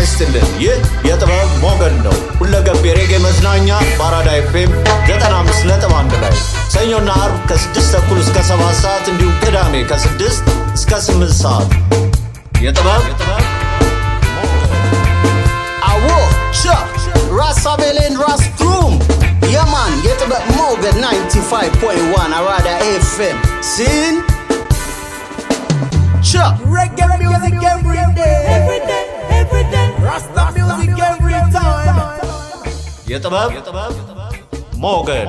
ይስጥልን። ይህ የጥበብ ሞገድ ነው። ሁለገብ የሬጌ መዝናኛ በአራዳ ኤፍኤም 95.1 ላይ ሰኞና አርብ ከ6 ተኩል እስከ 7 ሰዓት እንዲሁም ቅዳሜ ከ6 እስከ 8 ሰዓት የጥበብ አዎ ራሳቤሌን ራስ ግሩም የማን የጥበብ ሞገድ 95.1 አራዳ ኤፍኤም ሲን Reggae music every day. Rasta music every time. የጥበብ ሞገድ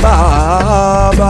Baba.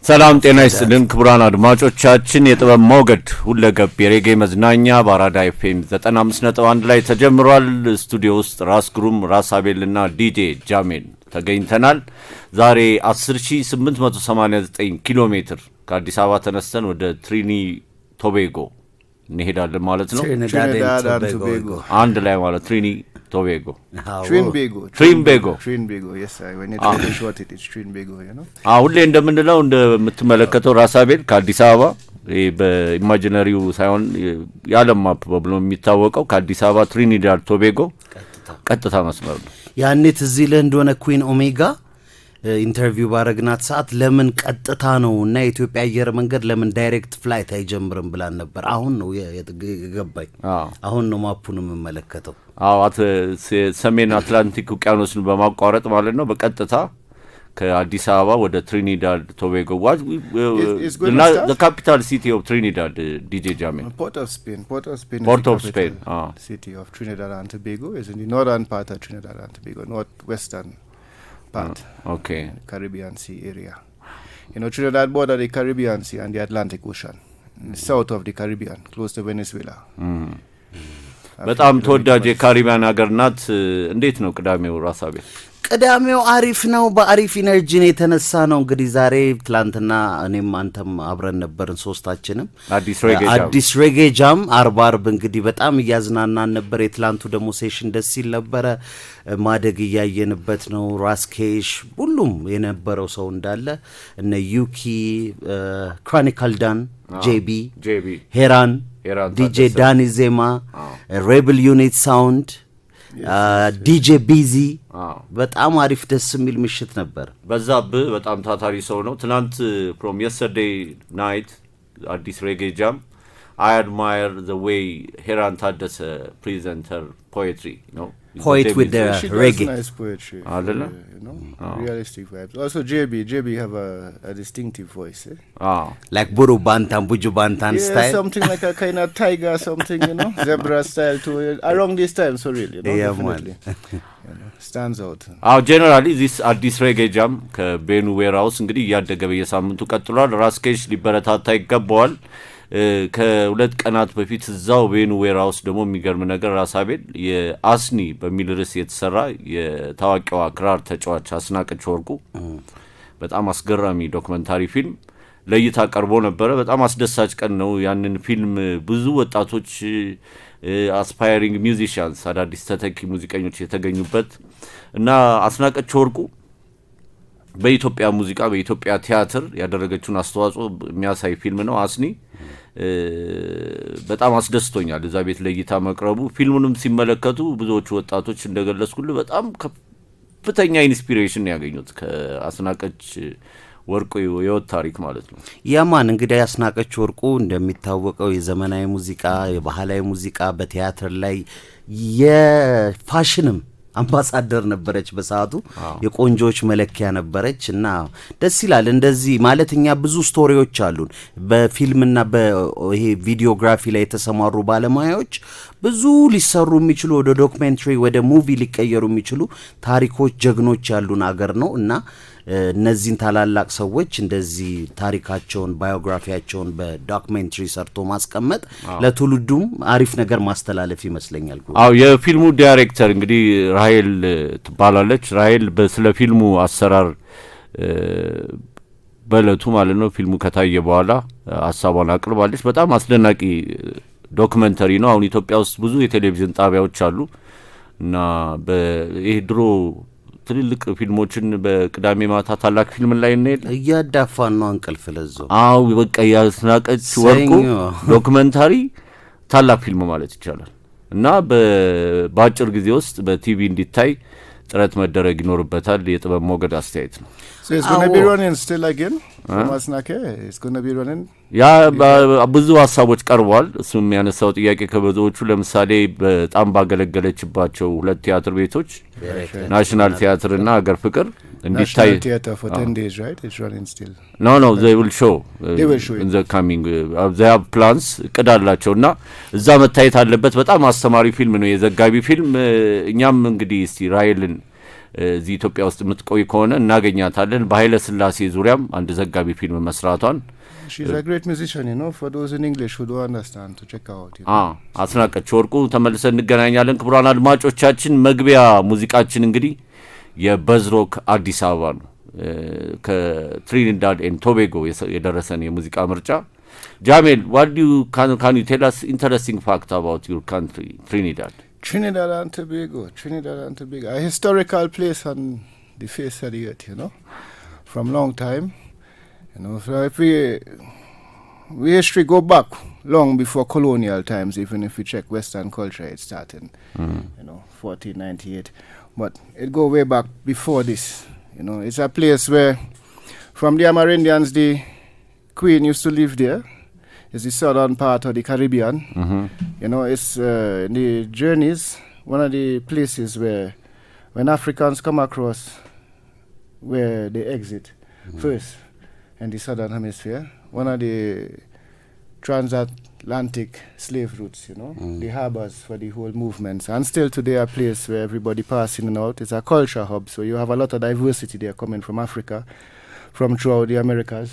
ሰላም ጤና ይስጥልን ክቡራን አድማጮቻችን የጥበብ ሞገድ ሁለገብ የሬጌ መዝናኛ በአራዳ ኤፍኤም 95.1 ላይ ተጀምሯል። ስቱዲዮ ውስጥ ራስ ግሩም ራሳቤልና ዲጄ ጃሜን ተገኝተናል። ዛሬ 10889 ኪሎ ሜትር ከአዲስ አበባ ተነስተን ወደ ትሪኒዳድ ቶባጎ እንሄዳለን ማለት ነው። Trinidad Tobago. አንድ ላይ ማለት Tobago. Trinbago. Yes, when you try to short it, it's Trinbago, you know. ሁሌ እንደምንለው እንደምትመለከተው ራሳቤል ከአዲስ አበባ በኢማጂነሪው ሳይሆን ያለም ማፕ ብሎ የሚታወቀው ከአዲስ አበባ ትሪኒዳድ ቶባጎ ቀጥታ መስመር ነው። ያኔ ትዝ ይልህ እንደሆነ ኩዊን ኦሜጋ ኢንተርቪው ባረግናት ሰዓት ለምን ቀጥታ ነው እና የኢትዮጵያ አየር መንገድ ለምን ዳይሬክት ፍላይት አይጀምርም ብላን ነበር። አሁን ነው የገባኝ። አሁን ነው ማፑን የምመለከተው። ሰሜን አትላንቲክ ውቅያኖስን በማቋረጥ ማለት ነው በቀጥታ ከአዲስ አበባ ወደ ትሪኒዳድ ቶባጎ the capital city of Trinidad, DJ Jamin. Port of Spain. City of Trinidad and Tobago is in the northern part of Trinidad and Tobago, northwestern part. Okay. Caribbean Sea area. You know, Trinidad border the Caribbean Sea and the Atlantic Ocean. South of the Caribbean, close to Venezuela. በጣም ተወዳጅ የካሪቢያን ሀገር ናት። እንዴት ነው ቅዳሜው ራሳቤል? ቅዳሜው አሪፍ ነው። በአሪፍ ኢነርጂ ነው የተነሳ ነው። እንግዲህ ዛሬ ትላንትና እኔም አንተም አብረን ነበርን ሶስታችንም አዲስ ሬጌ ጃም አርብ እንግዲህ በጣም እያዝናናን ነበር። የትላንቱ ደግሞ ሴሽን ደስ ይል ነበረ። ማደግ እያየንበት ነው። ራስኬሽ ሁሉም የነበረው ሰው እንዳለ እነ ዩኪ ክሮኒካል ዳን ጄቢ ሄራን ዲጄ ዳኒ ዜማ ሬብል ዩኒት ሳውንድ ዲጄ ቢዚ በጣም አሪፍ ደስ የሚል ምሽት ነበር። በዛብህ በጣም ታታሪ ሰው ነው። ትናንት from yesterday night አዲስ ሬጌ ጃም I admire the way Heran Taddese present her poetry, you know. Poet with the reggae. Nice poetry. You know, realistic vibes. Also JB have a distinctive voice. Like Buru Bantam, Buju Bantan style. Yeah, something like a kind of tiger, something, you know, zebra style too. Around this time, so really, you know, yeah, definitely. You know, stands out. Generally this አዲስ ሬጌ ጃም ከቤኑ ዌራውስ እንግዲህ እያደገ በየሳምንቱ ቀጥሏል። ራስኬሽ ሊበረታታ ይገባዋል። ከሁለት ቀናት በፊት እዛው ቤኑ ዌራውስ ደግሞ የሚገርም ነገር ራሳቤል የአስኒ በሚል ርዕስ የተሰራ የታዋቂዋ ክራር ተጫዋች አስናቀች ወርቁ በጣም አስገራሚ ዶክመንታሪ ፊልም ለይታ ቀርቦ ነበር። በጣም አስደሳች ቀን ነው። ያንን ፊልም ብዙ ወጣቶች አስፓይሪንግ ሚውዚሻንስ አዳዲስ ተተኪ ሙዚቀኞች የተገኙበት እና አስናቀች ወርቁ በኢትዮጵያ ሙዚቃ በኢትዮጵያ ቲያትር ያደረገችውን አስተዋጽኦ የሚያሳይ ፊልም ነው። አስኒ በጣም አስደስቶኛል እዛ ቤት ለይታ መቅረቡ። ፊልሙንም ሲመለከቱ ብዙዎቹ ወጣቶች እንደገለጹልኝ በጣም ከፍተኛ ኢንስፒሬሽን ያገኙት ከአስናቀች ወርቁ የወት ታሪክ ማለት ነው። ያማን እንግዲህ አስናቀች ወርቁ እንደሚታወቀው የዘመናዊ ሙዚቃ የባህላዊ ሙዚቃ በቲያትር ላይ የፋሽንም አምባሳደር ነበረች። በሰዓቱ የቆንጆች መለኪያ ነበረች እና ደስ ይላል። እንደዚህ ማለትኛ ብዙ ስቶሪዎች አሉን በፊልምና በይሄ ቪዲዮግራፊ ላይ የተሰማሩ ባለሙያዎች ብዙ ሊሰሩ የሚችሉ ወደ ዶክመንተሪ ወደ ሙቪ ሊቀየሩ የሚችሉ ታሪኮች ጀግኖች ያሉን አገር ነው እና እነዚህን ታላላቅ ሰዎች እንደዚህ ታሪካቸውን ባዮግራፊያቸውን በዶክመንተሪ ሰርቶ ማስቀመጥ ለትውልዱም አሪፍ ነገር ማስተላለፍ ይመስለኛል። የፊልሙ ዳይሬክተር እንግዲህ ራሄል ትባላለች። ራሄል ስለ ፊልሙ አሰራር በለቱ ማለት ነው ፊልሙ ከታየ በኋላ ሐሳቧን አቅርባለች። በጣም አስደናቂ ዶክመንተሪ ነው። አሁን ኢትዮጵያ ውስጥ ብዙ የቴሌቪዥን ጣቢያዎች አሉ እና በይሄ ድሮ ትልልቅ ፊልሞችን በቅዳሜ ማታ ታላቅ ፊልም ላይ እንሄድ እያዳፋን ነው እንቅልፍ ለዛው። በቃ ያስናቀች ወርቁ ዶክመንታሪ ታላቅ ፊልም ማለት ይቻላል እና በአጭር ጊዜ ውስጥ በቲቪ እንዲታይ ጥረት መደረግ ይኖርበታል። የጥበብ ሞገድ አስተያየት ነው። So it's going to be running still again? Masnake, it's going to be running? ብዙ ሀሳቦች ቀርቧል። እሱም ያነሳው ጥያቄ ከበዙዎቹ ለምሳሌ በጣም ባገለገለችባቸው ሁለት ቲያትር ቤቶች ናሽናል ቲያትር እና ሀገር ፍቅር እንዲታይ National Theatre for 10 days, right? It's running still. No, they will show in the coming they have plans እቅድ አላቸውና እዛ መታየት አለበት። በጣም አስተማሪ ፊልም ነው፣ የዘጋቢ ፊልም። እኛም እንግዲህ እስቲ ራይልን እዚህ ኢትዮጵያ ውስጥ የምትቆይ ከሆነ እናገኛታለን። በኃይለ ስላሴ ዙሪያም አንድ ዘጋቢ ፊልም መስራቷን She's a great musician, for those in English who don't understand, to check out. አስናቀች ወርቁ ተመልሰን እንገናኛለን። ክቡራን አድማጮቻችን መግቢያ ሙዚቃችን እንግዲህ የበዝሮክ አዲስ አበባ ነው። ከትሪኒዳድ ኤንድ ቶቤጎ የደረሰን የሙዚቃ ምርጫ። Jamil, what can you tell us interesting fact about your country, Trinidad? Trinidad and Tobago, a historical place on the face of the earth, from long time. So if we history go back long before colonial times, even if we check Western culture, it started, 1498. But it go way back before this. It's a place where, from the Amerindians, the Queen used to live there. It's the southern part of the Caribbean. It's in the journeys, one of the places where, when Africans come across, where they exit first in the southern hemisphere, one of the transatlantic slave routes, the harbors for the whole movements. And still today a place where everybody passing and out. It's a culture hub, so you have a lot of diversity there coming from Africa, from throughout the Americas.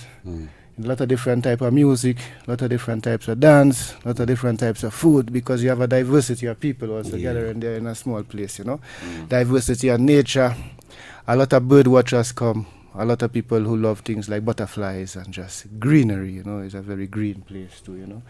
A lot of different type of music, a lot of different types of dance, a lot of different types of food, because you have a diversity of people also gathering there in a small place, Diversity of nature, a lot of bird watchers come, a lot of people who love things like butterflies and just greenery, It's a very green place too,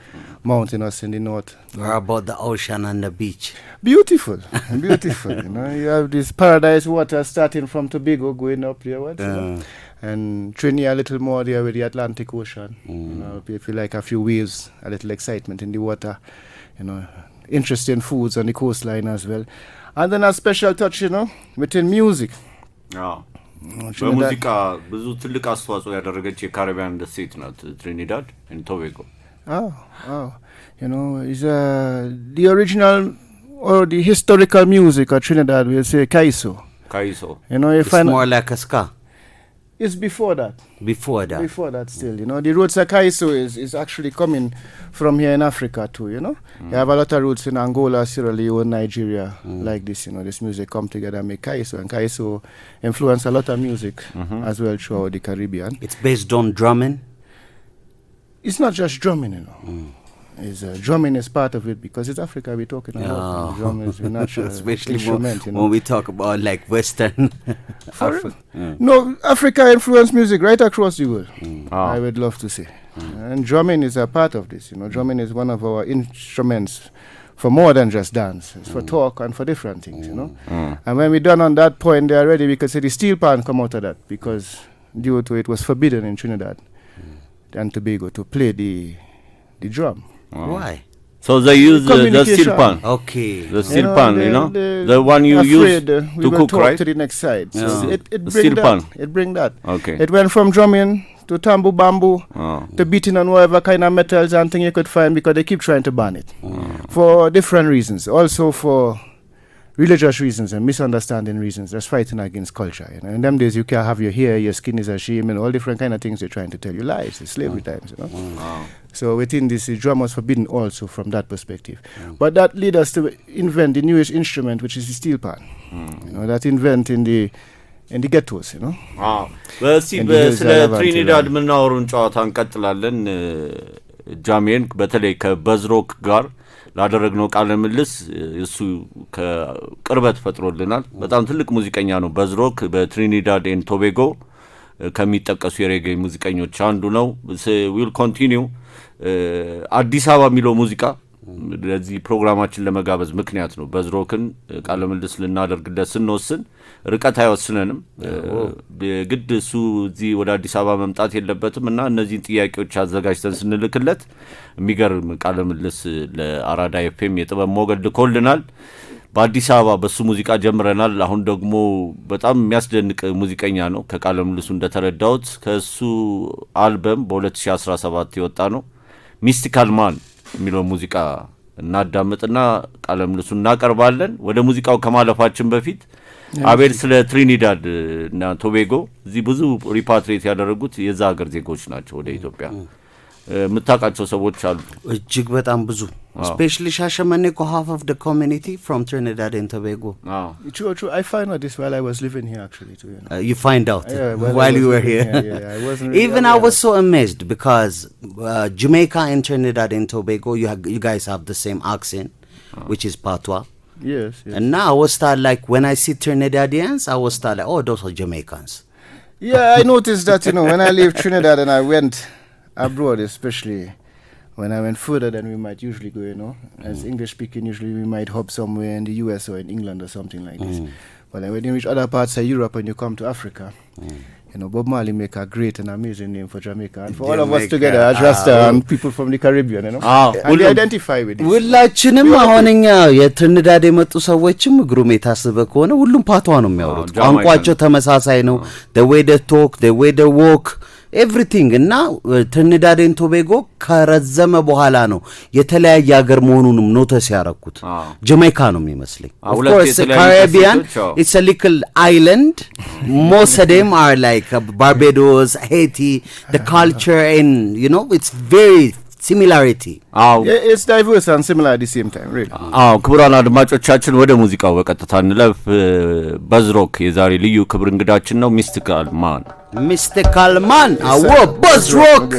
Mountainous in the north. How about the ocean and the beach? Beautiful. You have this paradise water starting from Tobago going up there, and Trinidad a little more there with the Atlantic Ocean. If you like a few waves, a little excitement in the water, interesting foods on the coastline as well. And then a special touch, within music. በሙዚቃ ብዙ ትልቅ አስተዋጽኦ ያደረገች የካሪቢያን ደሴት ናት ትሪኒዳድ ኤንድ ቶቤጎ። Is the original or the historical music of Trinidad, we say Kaiso. It's more like a ska. It's before that. Before that still, The roots of Kaiso is actually coming from here in Africa too, You have a lot of roots in Angola, Sierra Leone, Nigeria, like this, this music come together and make Kaiso. And Kaiso influence a lot of music as well throughout the Caribbean. It's based on drumming? It's not just drumming, drumming is part of it, because it's Africa we're talking about. Drumming is a natural instrument, when we talk about like Western Africa. No, Africa influenced music right across the world. I would love to say. And drumming is a part of this. Drumming is one of our instruments for more than just dance. It's for talk and for different things, And when we're done on that point there already, we could say the steel pan come out of that, because due to it was forbidden in Trinidad and Tobago to play the drum. Why? So they use the steel pan. Okay. The steel pan, the one you use to cook, right? To the next side. So it bring steel that. Pan. It bring that. Okay. It went from drumming to tambu bamboo to beating on whatever kind of metals and thing you could find, because they keep trying to ban it for different reasons. Also for religious reasons and misunderstanding reasons. That's fighting against culture. In them days, you can't have your hair, your skin is a shame, and all different kind of things they're trying to tell you lies. It's slavery times, So within this, the drum was forbidden also from that perspective. But that led us to invent the newest instrument, which is the steel pan. That invent in the ghettos, በዚህ ስለ ትሪኒዳድ ምናወሩን ጨዋታ እንቀጥላለን። ጃሜን በተለይ ከበዝሮክ ጋር ላደረግነው ቃለ ምልልስ እሱ ከቅርበት ፈጥሮልናል። በጣም ትልቅ ሙዚቀኛ ነው። በዝሮክ በትሪኒዳድ ኤንድ ቶቤጎ ከሚጠቀሱ የሬጌ ሙዚቀኞች አንዱ ነው። ዊል ኮንቲኒው አዲስ አበባ የሚለው ሙዚቃ ለዚህ ፕሮግራማችን ለመጋበዝ ምክንያት ነው። በዝሮክን ቃለ ምልልስ ልናደርግለት ስንወስን ርቀት አይወስነንም። ግድ እሱ እዚህ ወደ አዲስ አበባ መምጣት የለበትም እና እነዚህን ጥያቄዎች አዘጋጅተን ስንልክለት የሚገርም ቃለ ምልልስ ለአራዳ ኤፍኤም የጥበብ ሞገድ ልኮልናል። በአዲስ አበባ በሱ ሙዚቃ ጀምረናል። አሁን ደግሞ በጣም የሚያስደንቅ ሙዚቀኛ ነው። ከቃለ ምልልሱ እንደተረዳሁት ከሱ አልበም በ2017 የወጣ ነው ሚስቲካል ማን የሚለው ሙዚቃ እናዳምጥና ቃለ ምልልሱን እናቀርባለን። ወደ ሙዚቃው ከማለፋችን በፊት አቤል ስለ ትሪኒዳድ እና ቶቤጎ እዚህ ብዙ ሪፓትሪየት ያደረጉት የዛ ሀገር ዜጎች ናቸው ወደ ኢትዮጵያ የምታውቃቸው ሰዎች አሉ? እጅግ በጣም ብዙ especially Shashamane ko half of the community from Trinidad and Tobago. True. I found out this while I was living here actually too. You find out while you were here. I wasn't really Even I was so amazed because Jamaica and Trinidad and Tobago, you guys have the same accent, which is Patois. Yes. And now I was start like when I see Trinidadians, I was start like, oh, those are Jamaicans. Yeah, I noticed that, when I left Trinidad and I went abroad, especially when I went further than we might usually go, as English speaking, usually we might hop somewhere in the US or in England or something like this. But when you reach other parts of Europe and you come to Africa, Bob Marley make a great and amazing name for Jamaica and for all of us together as Rasta and people from the Caribbean, and we identify with it. ሁላችንም አሁንኛ የትሪኒዳድ የመጡ ሰዎችም ግሩም የታሰበ ከሆነ ሁሉም ፓቷ ነው የሚያወሩት። ቋንቋቸው ተመሳሳይ ነው። the way they talk, the way they walk, everything እና ትሪኒዳድ ኤንድ ቶቤጎ ከረዘመ በኋላ ነው የተለያየ ሀገር መሆኑንም ኖቲስ ያረኩት። ጀማይካ ነው የሚመስለኝ። of course Caribbean, it's a little island. Most of them are like Barbados, Haiti, the culture and it's very similarity. It's diverse and similar at the same time, really. ክቡራን አድማጮቻችን ወደ ሙዚቃው በቀጥታ እንለፍ። በዝሮክ የዛሬ ልዩ ክብር እንግዳችን ነው። ሚስቲካል ማን አዎ በዝሮክ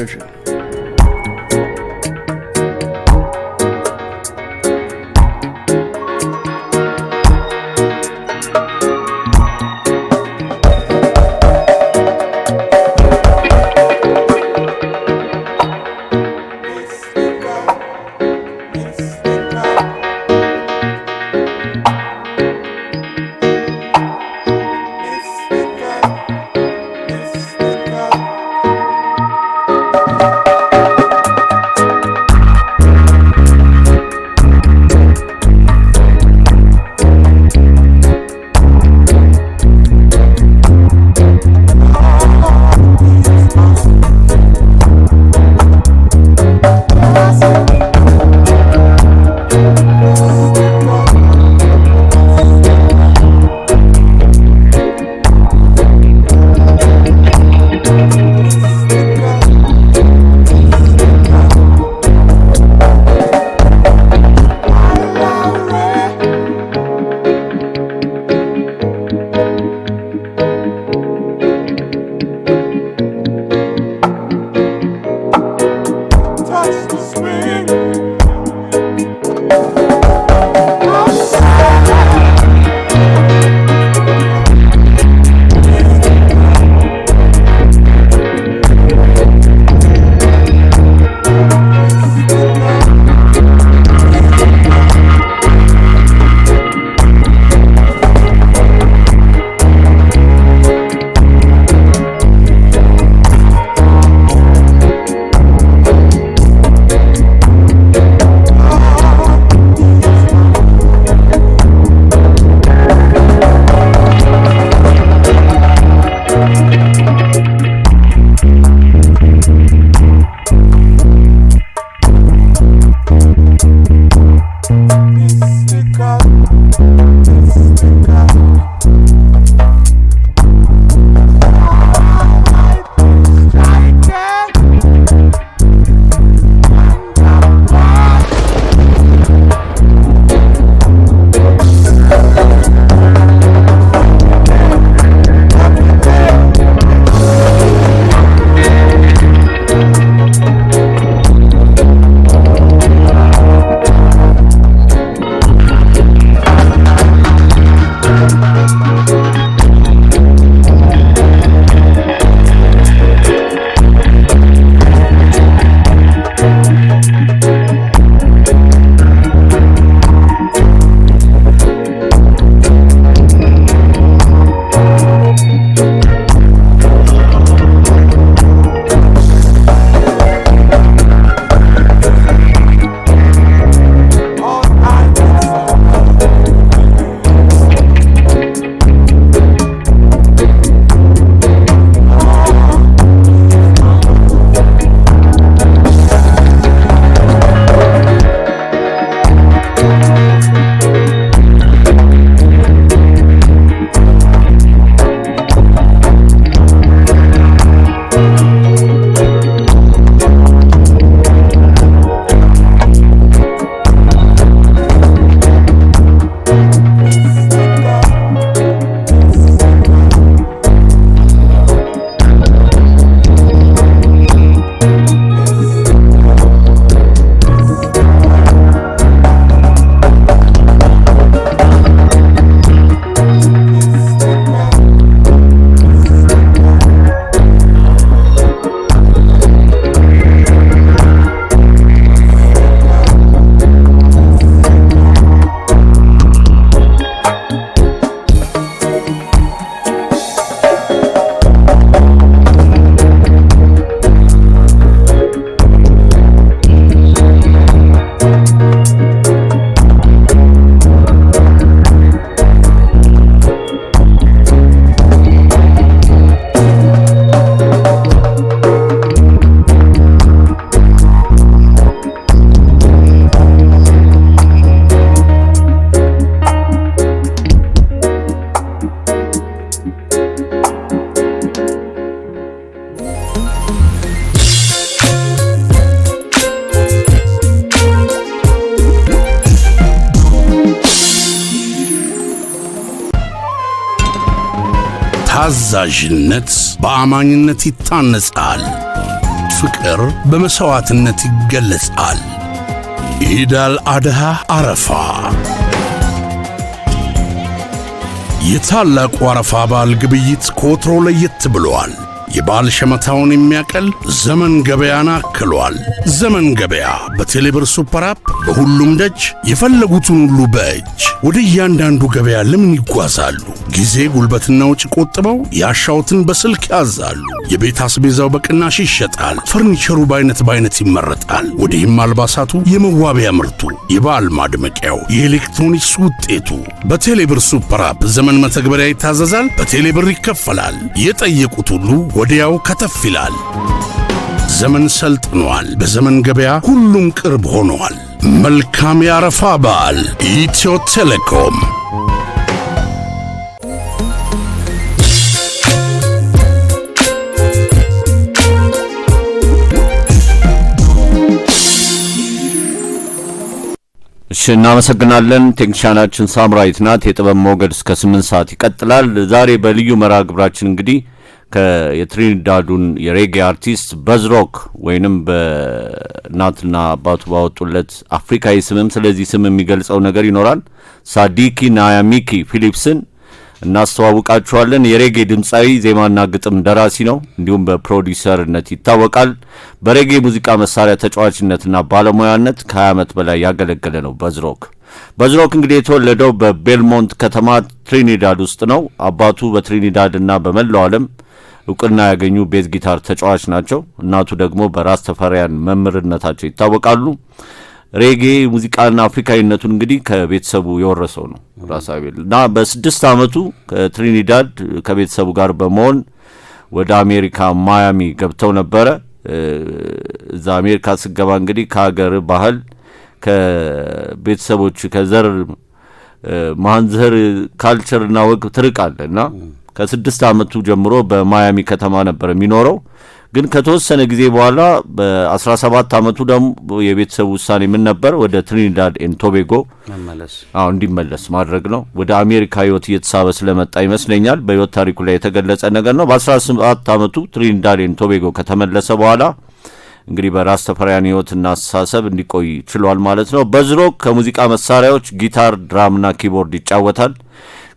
በታዛዥነት በአማኝነት ይታነጻል። ፍቅር በመሥዋዕትነት ይገለጻል። ኢድ አልአድሃ አረፋ የታላቁ አረፋ በዓል ግብይት ከወትሮ ለየት ብሏል። የበዓል ሸመታውን የሚያቀል ዘመን ገበያን አክሏል። ዘመን ገበያ በቴሌብር ሱፐር አፕ በሁሉም ደጅ የፈለጉትን ሁሉ በእጅ ወደ እያንዳንዱ ገበያ ለምን ይጓዛሉ? ጊዜ ጉልበትና ወጪ ቆጥበው ያሻውትን በስልክ ያዛሉ። የቤት አስቤዛው በቅናሽ ይሸጣል። ፈርኒቸሩ በአይነት ይመረጣል። ወዲህም አልባሳቱ፣ የመዋቢያ ምርቱ፣ የበዓል ማድመቂያው፣ የኤሌክትሮኒክስ ውጤቱ በቴሌብር ሱፐር አፕ ዘመን መተግበሪያ ይታዘዛል። በቴሌብር ይከፈላል። የጠየቁት ሁሉ ወዲያው ከተፍ ይላል። ዘመን ሰልጥኗል። በዘመን ገበያ ሁሉም ቅርብ ሆኗል። መልካም የአረፋ በዓል። ኢትዮ ቴሌኮም። እሺ እናመሰግናለን። ቴክኒሻናችን ሳምራዊት ናት። የጥበብ ሞገድ እስከ 8 ሰዓት ይቀጥላል። ዛሬ በልዩ መርሃ ግብራችን እንግዲህ የትሪኒዳዱን የሬጌ አርቲስት በዝሮክ ወይንም በእናትና አባቱ ባወጡለት አፍሪካዊ ስምም ስለዚህ ስም የሚገልጸው ነገር ይኖራል ሳዲኪ ናያሚኪ ፊሊፕስን እናስተዋውቃችኋለን። የሬጌ ድምጻዊ ዜማና ግጥም ደራሲ ነው። እንዲሁም በፕሮዲዩሰርነት ይታወቃል። በሬጌ ሙዚቃ መሳሪያ ተጫዋችነትና ባለሙያነት ከ20 ዓመት በላይ ያገለገለ ነው በዝሮክ። በዝሮክ እንግዲህ የተወለደው በቤልሞንት ከተማ ትሪኒዳድ ውስጥ ነው። አባቱ በትሪኒዳድና በመላው ዓለም እውቅና ያገኙ ቤዝ ጊታር ተጫዋች ናቸው። እናቱ ደግሞ በራስተፋሪያን መምህርነታቸው ይታወቃሉ። ሬጌ ሙዚቃና አፍሪካዊነቱን እንግዲህ ከቤተሰቡ የወረሰው ነው ራሳቤል እና በ6 ዓመቱ ከትሪኒዳድ ከቤተሰቡ ጋር በመሆን ወደ አሜሪካ ማያሚ ገብተው ነበረ። እዛ አሜሪካ ስገባ እንግዲህ ከሀገር ባህል ከቤተሰቦች ከዘር ማንዘር ካልቸርና ወግ ትርቃለና ከ6 ዓመቱ ጀምሮ በማያሚ ከተማ ነበር የሚኖረው። ግን ከተወሰነ ጊዜ በኋላ በ17 ዓመቱ ደግሞ የቤተሰቡ ውሳኔ ምን ነበር? ወደ ትሪኒዳድ ኤንድ ቶቤጎ እንዲመለስ ማድረግ ነው። ወደ አሜሪካ ህይወት እየተሳበ ስለመጣ ይመስለኛል በህይወት ታሪኩ ላይ የተገለጸ ነገር ነው። በ17 ዓመቱ ትሪኒዳድ ኤንድ ቶቤጎ ከተመለሰ በኋላ እንግዲህ በራስተፋሪያን ህይወትና አስተሳሰብ እንዲቆይ ችሏል ማለት ነው። በዝሮክ ከሙዚቃ መሳሪያዎች ጊታር፣ ድራምና ኪቦርድ ይጫወታል።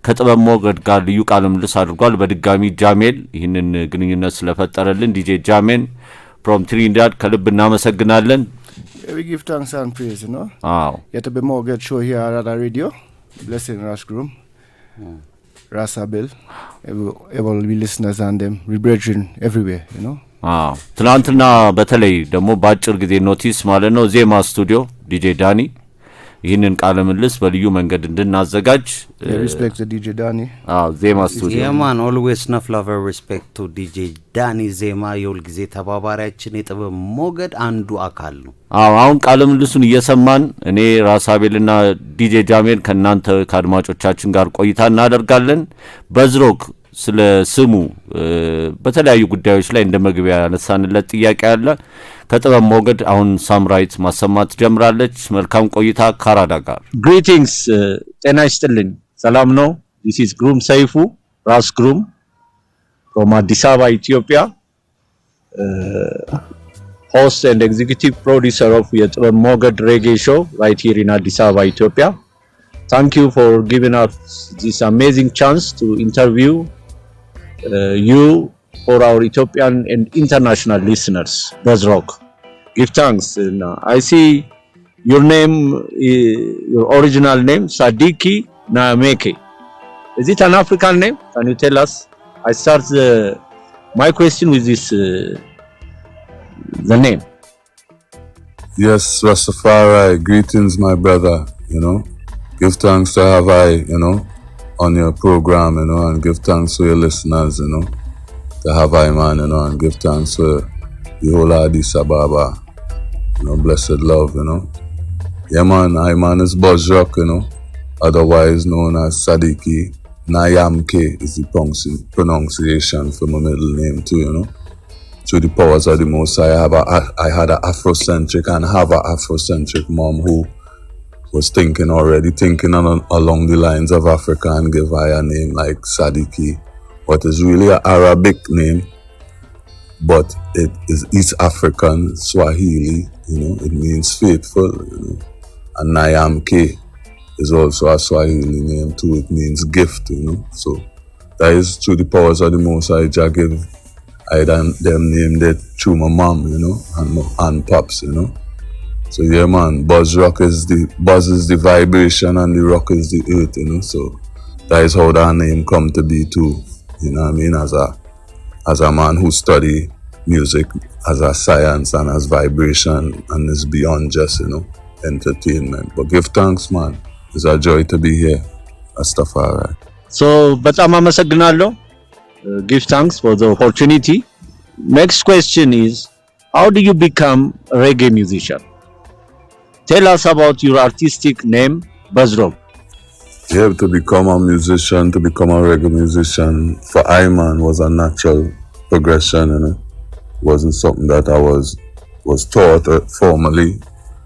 ከጥበብ ሞገድ ጋር ልዩ ቃለ ምልልስ አድርጓል። በድጋሚ ጃሜል ይህንን ግንኙነት ስለፈጠረልን ዲጄ ጃሜን ፍሮም ትሪኒዳድ ከልብ እናመሰግናለን። We give thanks and praise, you know. Yetibib Moget show here at Arada Radio. Blessing Rashgroom, Rasabil, all the listeners and them, we brethren everywhere, you know. ትናንትና በተለይ ደግሞ ባጭር ጊዜ ኖቲስ ማለት ነው ዜማ ስቱዲዮ ዲጄ ዳኒ ይህንን ቃለ ምልልስ በልዩ መንገድ እንድናዘጋጅ respect to DJ Dani. ዜማ ስቱዲዮ የማን always enough love and respect to DJ Dani ዜማ የሁል ጊዜ ተባባሪያችን የጥበብ ሞገድ አንዱ አካል ነው። አሁን ቃለ ምልልሱን እየሰማን እኔ ራሳቤልና ዲጄ ጃሜል ከናንተ ከአድማጮቻችን ጋር ቆይታ እናደርጋለን። በዝሮክ ስለ ስሙ በተለያዩ ጉዳዮች ላይ እንደ መግቢያ ያነሳንለት ጥያቄ አለ። ከጥበብ ሞገድ አሁን ሳምራዊት ማሰማት ጀምራለች። መልካም ቆይታ ከአራዳ ጋር። ግሪቲንግስ ጤና ይስጥልኝ። ሰላም ነው። this is ግሩም ሰይፉ ራስ ግሩም from አዲስ አበባ ኢትዮጵያ host and executive producer of የጥበብ ሞገድ reggae show right here in አዲስ አበባ ኢትዮጵያ. Thank you for giving us this amazing chance to interview you for our Ethiopian and international listeners. BuzzRock. Give thanks. I see your name, your original name, Sadiki Nayamiki. Is it an African name? Can you tell us? I start my question with this, the name. Yes, Rastafari. Greetings, my brother. You know, give thanks to have on your program, and give thanks to your listeners, to have man, and give thanks to the whole Addis Ababa, blessed love, Yeah, man is BuzzRock, otherwise known as Sadiki Nayamiki is the pronunciation for my middle name too, Through the powers of the Most High, I had an Afrocentric and have an Afrocentric mom who was thinking along the lines of Africa and give I a name like Sadiki what is really an Arabic name, but it is East African Swahili, you know, it means faithful, you know. And Nayamiki is also a Swahili name too, it means gift, you know. So that is through the powers of the Most High Jah give I them named it through my mom, you know, and pops, you know. So yeah man, buzz is the vibration and the rock is the earth, you know. So that is how that name come to be too, you know what I mean, as a man who study music as a science and as vibration and is beyond just, you know, entertainment. But give thanks man, it's a joy to be here. Rastafarian. So በጣም አመሰግናለሁ. Give thanks for the opportunity. Next question is, how do you become a reggae musician? Tell us about your artistic name, BuzzRock. Yeah, to become a musician, to become a reggae musician, for I man was a natural progression, you know. It wasn't something that I was taught formally.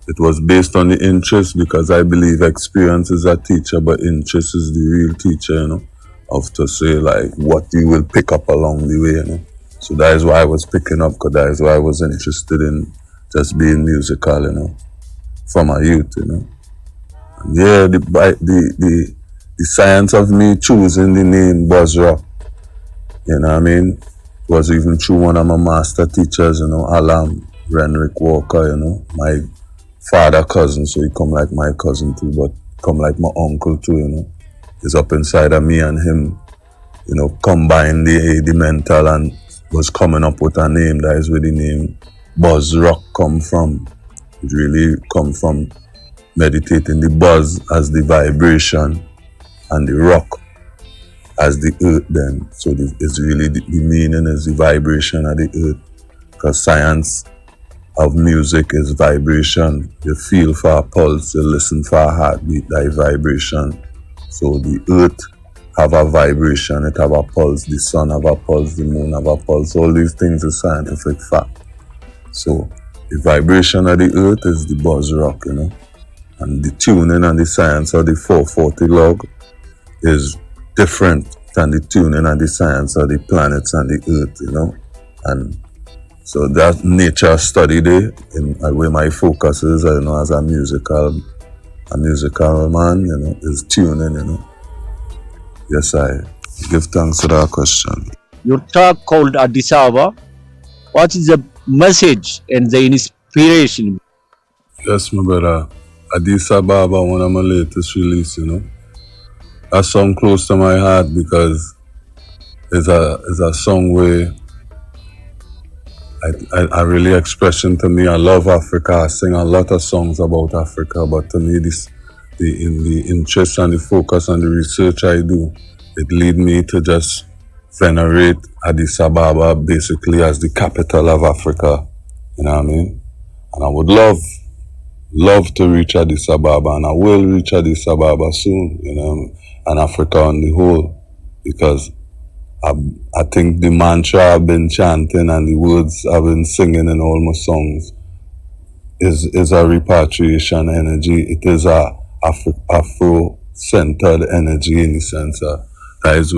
It was based on the interest, because I believe experience is a teacher, but interest is the real teacher, you know, of to say like what you will pick up along the way, you know. So that is why I was picking up, because that is why I was interested in just being musical, you know, from a youth, you know. And yeah, the science of me choosing the name BuzzRock, you know what I mean, was even through one of my master teachers, you know, Alam Renrick Walker, you know, my father cousin, so he come like my cousin too, but come like my uncle too, you know. It's up inside of me and him, you know, combine the mental and was coming up with a name. That is where the name BuzzRock come from. It really come from meditating the buzz as the vibration and the rock as the earth then. So it's really the meaning is the vibration of the earth, because science of music is vibration. You feel for a pulse, you listen for a heartbeat, that vibration. So the earth have a vibration, it have a pulse, the sun have a pulse, the moon have a pulse. All these things are scientific fact. So the vibration of the earth is the BuzzRock, you know. And the tuning and the science of the 440 log is different than the tuning and the science of the planets and the earth, you know. And so that nature study there, where my focus is, you know, as a musical man, you know, is tuning, you know. Yes, I give thanks to that question. Your track called Addis Ababa, what is the message and the inspiration? Yes, my brother. Addis Ababa, one of my latest release, you know. That song close to my heart because it's a song where I really expression to me. I love Africa. I sing a lot of songs about Africa, but to me, the interest and the focus and the research I do, it lead me to just venerate Addis Ababa basically as the capital of Africa. You know what I mean? And I would love to reach Addis Ababa, and I will reach Addis Ababa soon, you know, and Africa on the whole, because I think the mantra I've been chanting and the words I've been singing in all my songs is a repatriation energy. It is a Afro-centered energy in the sense of that is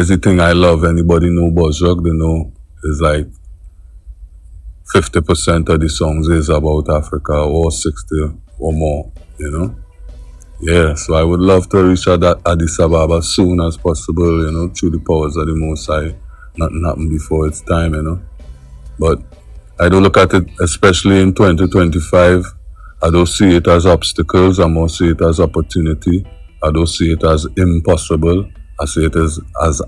the thing I love. Anybody know BuzzRock, they know is like 50% of the songs is about Africa, or 60 or more, you know. Yeah, so I would love to reach Addis Ababa as soon as possible, you know, through the powers of the Most High. Nothing happened before its time, you know. But I don't look at it, especially in 2025, I don't see it as obstacles, I more see it as opportunity. I don't see it as impossible, I see it as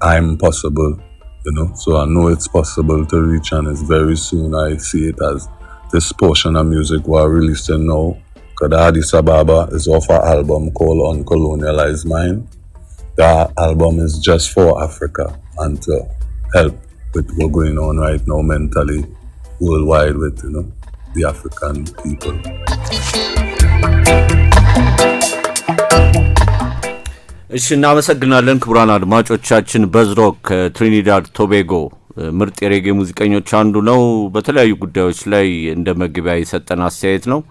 I'm possible, you know. So I know it's possible to reach, and it's very soon. I see it as this portion of music we're releasing now. Because Addis Ababa is off an album called Uncolonialized Mind. That album is just for Africa and to help with what's going on right now mentally worldwide with, you know, the African people. እሺ እናመሰግናለን ክቡራን አድማጮቻችን። በዝሮክ ከትሪኒዳድ ቶቤጎ ምርጥ የሬጌ ሙዚቀኞች አንዱ ነው። በተለያዩ ጉዳዮች ላይ እንደ መግቢያ የሰጠን አስተያየት ነው።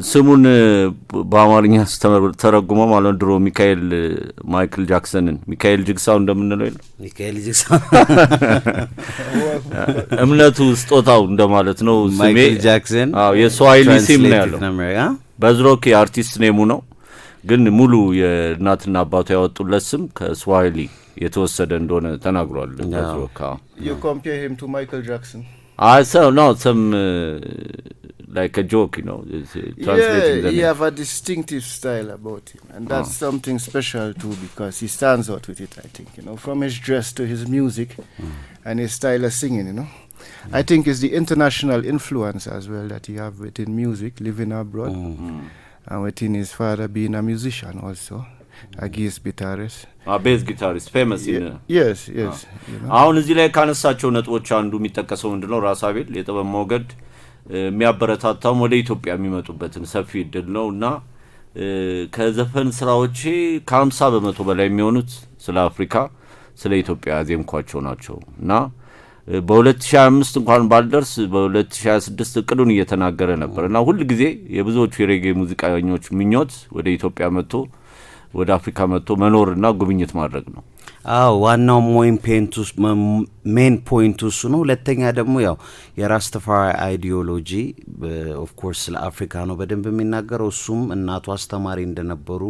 ስሙን በአማርኛ ተረጉሞ ማለት ድሮ ማይክል ጃክሰንን ሚካኤል ጅግሳው እንደምንለው ይል ሚካኤል ጅግሳው እምነቱ ስጦታው እንደማለት ነው። ስሜ ማይክል ጃክሰን የስዋሂሊ ስም ነው ያለው። በዝሮክ የአርቲስት ኔሙ ነው፣ ግን ሙሉ የእናትና አባቱ ያወጡለት ስም ከስዋሂሊ የተወሰደ እንደሆነ ተናግሯል። በዝሮክ you compare him to Michael Jackson? Some like a joke, you know, translating the name. He have a distinctive style about him, and that's something special too, because he stands out with it, I think, you know, from his dress to his music and his style of singing, you know. I think it's the international influence as well that he have within music, living abroad, and within his father being a musician also, a guitarist. Bass guitarist, famous in yes, you know. አሁን እዚህ ላይ ካነሳቸው ነጥቦች አንዱ የሚጠቀሰው ምንድነው ራሳቤል የጥበብ ሞገድ የሚያበረታታው ወደ ኢትዮጵያ የሚመጡበትን ሰፊ እድል ነውና ከዘፈን ስራዎች ከ50% በላይ የሚሆኑት ስለ አፍሪካ ስለ ኢትዮጵያ ዜምኳቸው ናቸውና በ2025 እንኳን ባልደርስ በ2026 እቅዱን እየተናገረ ነበርና ሁሉ ጊዜ የብዙዎቹ የሬጌ ሙዚቃኞች ምኞት ወደ ኢትዮጵያ መጥቶ ወደ አፍሪካ መጥቶ መኖርና ጉብኝት ማድረግ ነው። ዋናው ሜን ፖይንቱ እሱ ነው። ሁለተኛ ደግሞ ያው የራስተፋሪ አይዲዮሎጂ ኦፍ ኮርስ ለአፍሪካ ነው በደንብ የሚናገረው። እሱም እናቱ አስተማሪ እንደነበሩ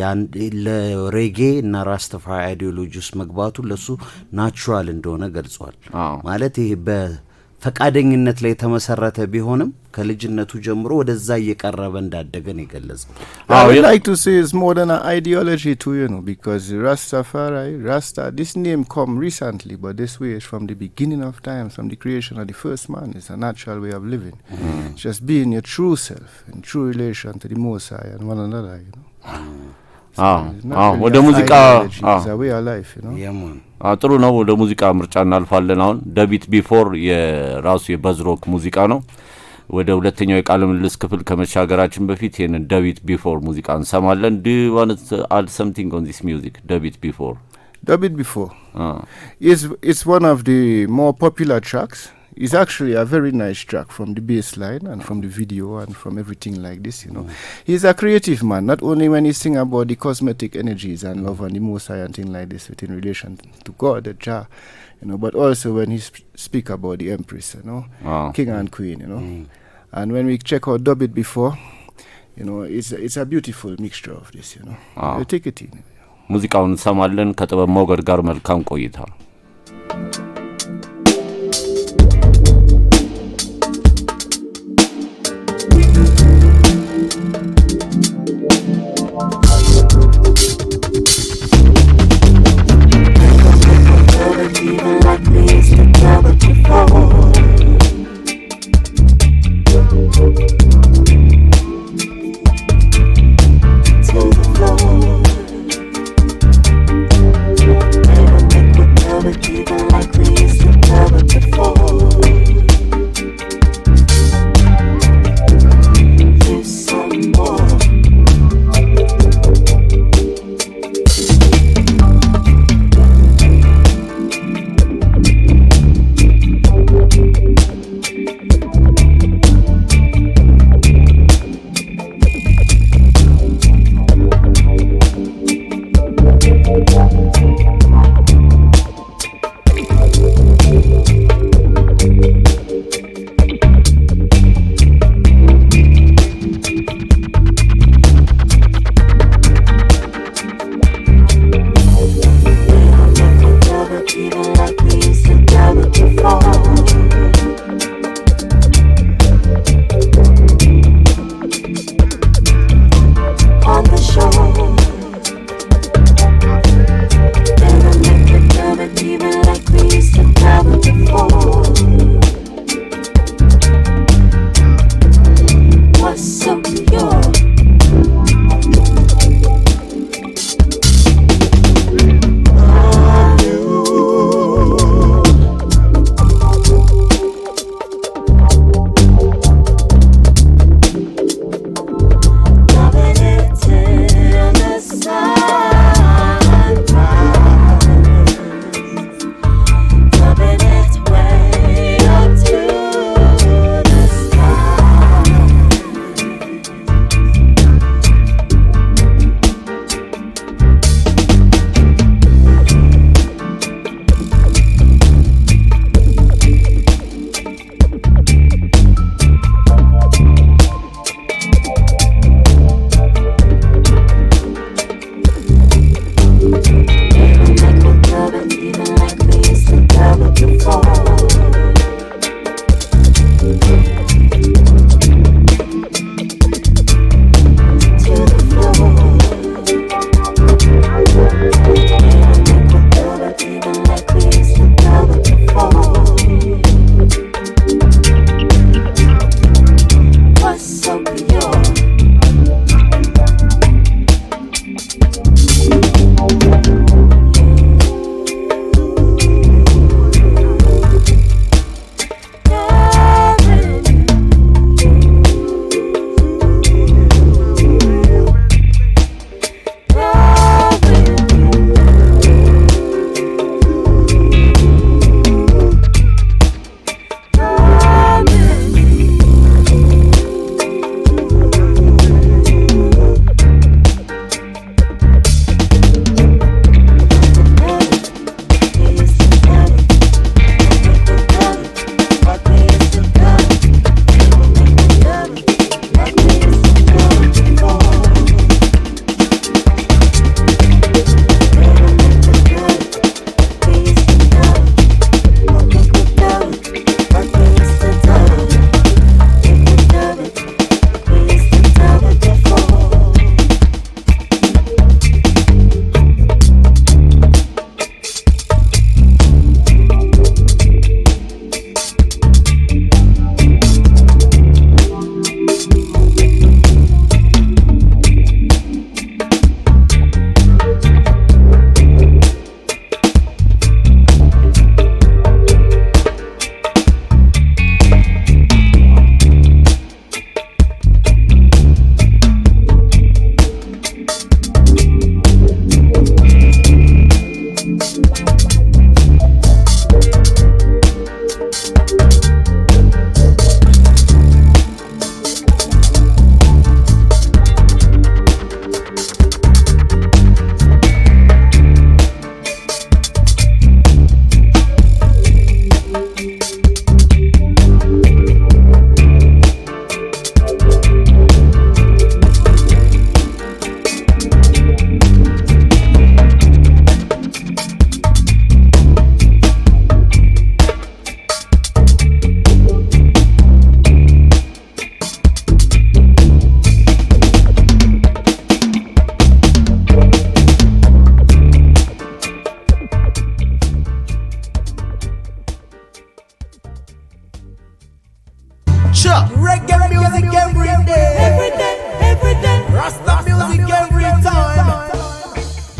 ያን ለሬጌ እና ራስተፋሪ አይዲዮሎጂ ውስጥ መግባቱ ለሱ ናቹራል እንደሆነ ገልጿል። ማለት ይሄ በፈቃደኝነት ላይ የተመሰረተ ቢሆንም ከልጅነቱ ጀምሮ ወደዛ እየቀረበ እንዳደገን ይገለጻል። I would like to say it's more than an ideology too, you know, because Rasta, this name come recently, but this way is from the beginning of time, from the creation of the first man. It's a natural way of living. Just being your true self in true relation to the Most High and one another, you know. ወደ ሙዚቃ it's a way of life, you know. ጥሩ ነው። ወደ ሙዚቃ ምርጫ እናልፋለን። አሁን ደቢት ቢፎር የራሱ የበዝሮክ ሙዚቃ ነው። ወደ ሁለተኛው የቃለ ምልልስ ክፍል ከመሻገራችን በፊት ይሄንን ደቢት ቢፎር ሙዚቃ እንሰማለን። Do you want to add something on this music? ደቢት ቢፎር is one of the more popular tracks. It's actually a very nice track from the bass line and from the video and from everything like this, you know. He's a creative man, not only when he sing about the cosmetic energies and love and the Most High and things like this within relation to God, the Jah, you know, but also when he speak about the Empress, you know, King and Queen, you know. And when we check out Dub It Before, you know, it's a beautiful mixture of this, you know. You take it in. ሙዚቃውን እንሰማለን። ከጥበብ ሞገድ ጋር መልካም ቆይታ።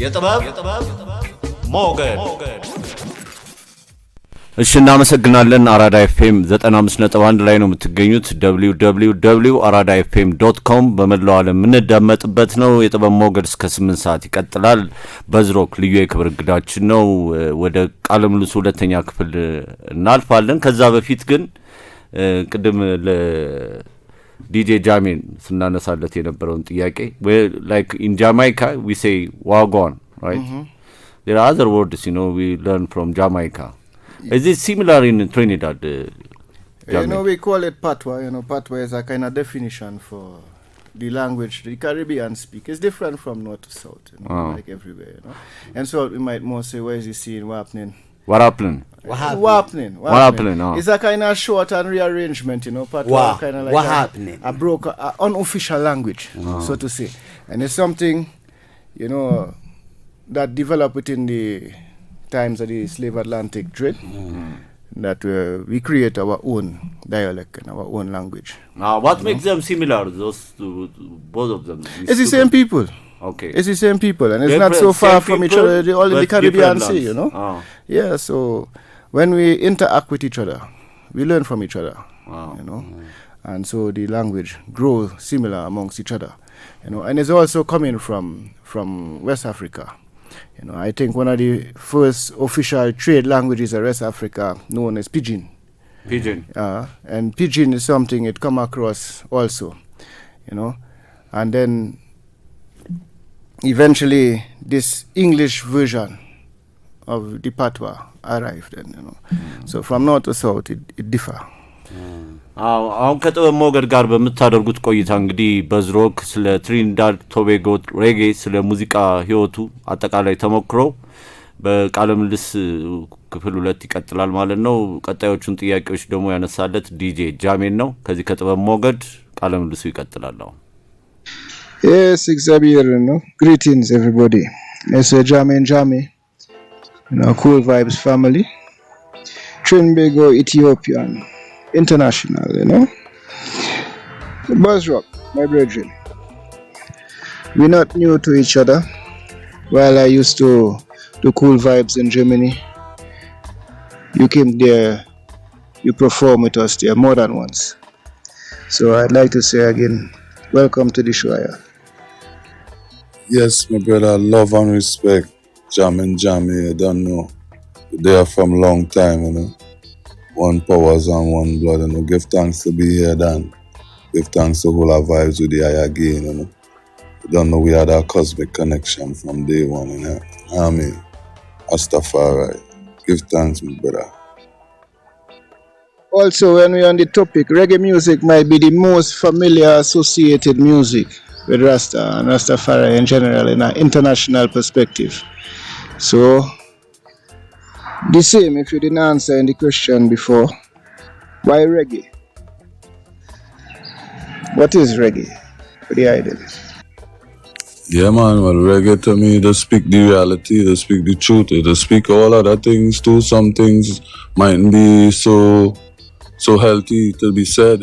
የጥበብ ሞገድ። እሺ እናመሰግናለን። አራዳ ኤፍኤም 95.1 ላይ ነው የምትገኙት። www.aradaFM.com በመላው ዓለም የምንዳመጥበት ነው። የጥበብ ሞገድ እስከ 8 ሰዓት ይቀጥላል። በዝሮክ ልዩ የክብር እንግዳችን ነው። ወደ ቃለ ምልልሱ ሁለተኛ ክፍል እናልፋለን። ከዛ በፊት ግን ቅድም ለዲጄ ጃሜን ስናነሳለት የነበረውን ጥያቄ like in Jamaica we say wagwan, right? There are other words, we learn from Jamaica. Is it similar in Trinidad? We call it patwa. Patwa is a kind of definition for the language the Caribbean speak. It's different from north to south, like everywhere. And so we might more say, where is he seeing what happening? What happening? It's a kind of short and rearrangement, patwa kind of like what happening? A broken, unofficial language, so to say. And it's something, that developed within the times of the slave Atlantic trade, that we create our own dialect and our own language. What makes them similar, those two, both of them? It's the same people. Okay. It's the same people, and it's not so far from each other, all in the Caribbean Sea, Yeah, so when we interact with each other, we learn from each other, and so the language grows similar amongst each other, and it's also coming from West Africa. I think one of the first official trade languages of West Africa known as Pidgin. And Pidgin is something it come across also, and then eventually this English version of the Patwa arrived, and so from north to south it differ. አሁን ከጥበብ ሞገድ ጋር በመታደርጉት ቆይታ እንግዲህ በዝሮክ ስለ ትሪኒዳድ ቶቤጎ ሬጌ ስለ ሙዚቃ ህይወቱ አጠቃላይ ተሞክሮ በቃለ ምልልስ ክፍል 2 ይቀጥላል ማለት ነው። ቀጣዮቹን ጥያቄዎች ደግሞ ያነሳለት ዲጄ ጃሜን ነው። ከዚህ ከጥበብ ሞገድ ቃለ ምልልሱ ይቀጥላል። Yes, Xavier, greetings everybody. It's Jame, Cool Vibes family, Trinidad Ethiopian International, BuzzRock, my brethren. We're not new to each other. While I used to do Cool Vibes in Germany, you came there, you performed with us there more than once. So I'd like to say again, welcome to the show. Yes, my brother, love and respect. Jamie, I don't know. They are from long time, One powers and one blood, Give thanks to be here, Dan. Give thanks to all our vibes with the eye again, You don't know we had our cosmic connection from day one, Amen. Rastafarian. Give thanks, my brother. Also, when we're on the topic, reggae music might be the most familiar associated music with Rasta and Rastafari in general in an international perspective. So, the same, if you didn't answer any question before, why reggae? What is reggae? For the idol? Yeah, man, well, reggae to me, they speak the reality, they speak the truth, they speak all other things too. Some things mightn't be so healthy to be said,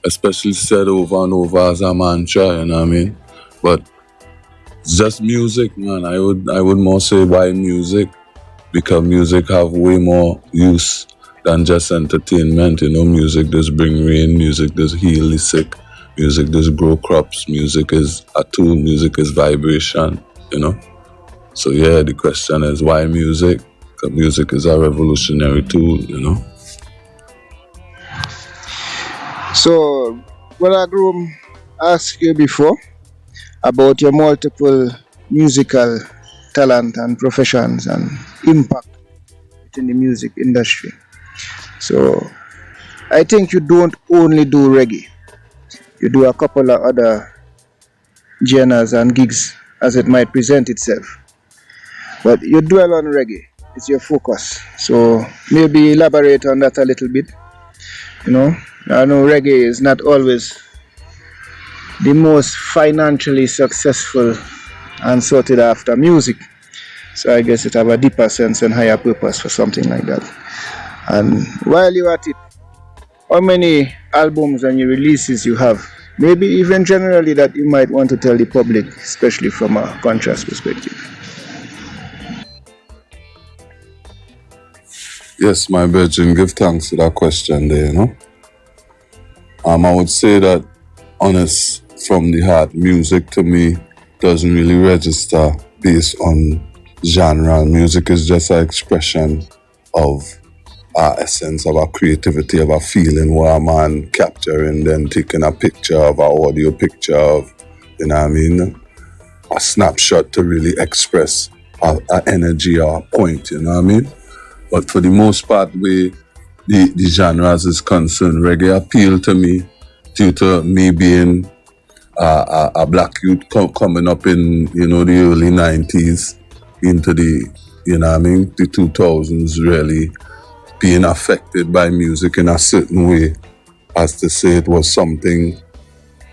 especially said over and over as a mantra, But it's just music, man. I would more say why music, because music have way more use than just entertainment, Music does bring rain, music does heal the sick, music does grow crops, music is a tool, music is vibration, So yeah, the question is why music? Because music is a revolutionary tool, So, what I asked you before about your multiple musical talent and professions and impact within the music industry. So, I think you don't only do reggae. You do a couple of other genres and gigs as it might present itself. But you dwell on reggae. It's your focus. So, maybe elaborate on that a little bit. I know reggae is not always the most financially successful and sorted after music. So I guess it have a deeper sense and higher purpose for something like that. And while you're at it, how many albums and your releases you have? Maybe even generally that you might want to tell the public, especially from a contrast perspective. Yes, my virgin, give thanks to that question there, you know. I would say that, honest from the heart, music to me doesn't really register based on genre. Music is just an expression of our essence, of our creativity, of our feeling, what a man capturing, then taking a picture of our audio picture of, you know what I mean, a snapshot to really express our energy or a point, you know what I mean? But for the most part, the genres is concerned, reggae appeal to me due to me being a black youth coming up in, you know, the early 90s into the, you know what I mean, the 2000s, really being affected by music in a certain way, as to say it was something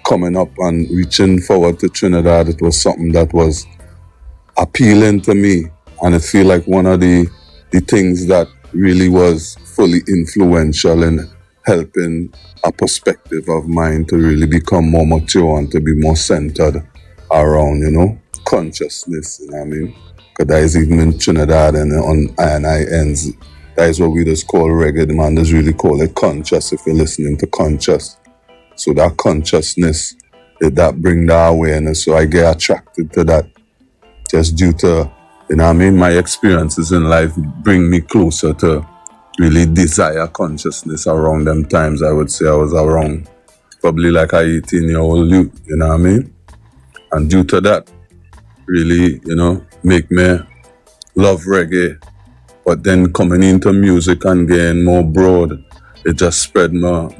coming up and reaching forward to Trinidad. It was something that was appealing to me, and I feel like one of the things that really was fully influential in helping a perspective of mine to really become more mature and to be more centered around, you know, consciousness, you know what I mean? Because that is even in Trinidad and on I ends, that is what we just call reggae. The man does really call it conscious if you're listening to conscious. So that consciousness, that bring the awareness. So I get attracted to that just due to, you know what I mean, my experiences in life bring me closer to really desire consciousness around them times. I would say I was around probably like a 18-year-old youth, you know what I mean? And due to that, really, you know, make me love reggae. But then coming into music and getting more broad, it just spread my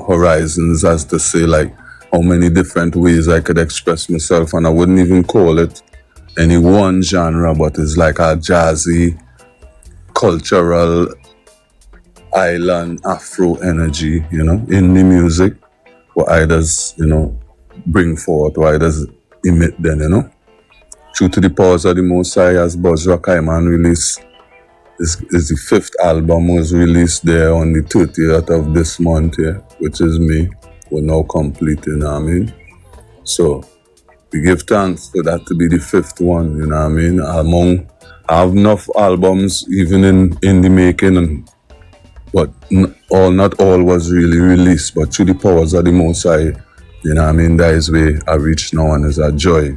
horizons, as to say, like, how many different ways I could express myself. And I wouldn't even call it any one genre, but it's like a jazzy, cultural, island, Afro energy, you know, in the music, what I does, you know, bring forth, what I does emit then, you know. True to the Powers of the Most High, as BuzzRock released, is the 5th album, was released there on the 30th of this month here, which is me. We're now complete, you know what I mean? So we give thanks for that to be the 5th one, you know what I mean? I have enough albums even in the making, but not all was really released. But through the Powers of the Most High, you know what I mean, that is where I reach now, and it's a joy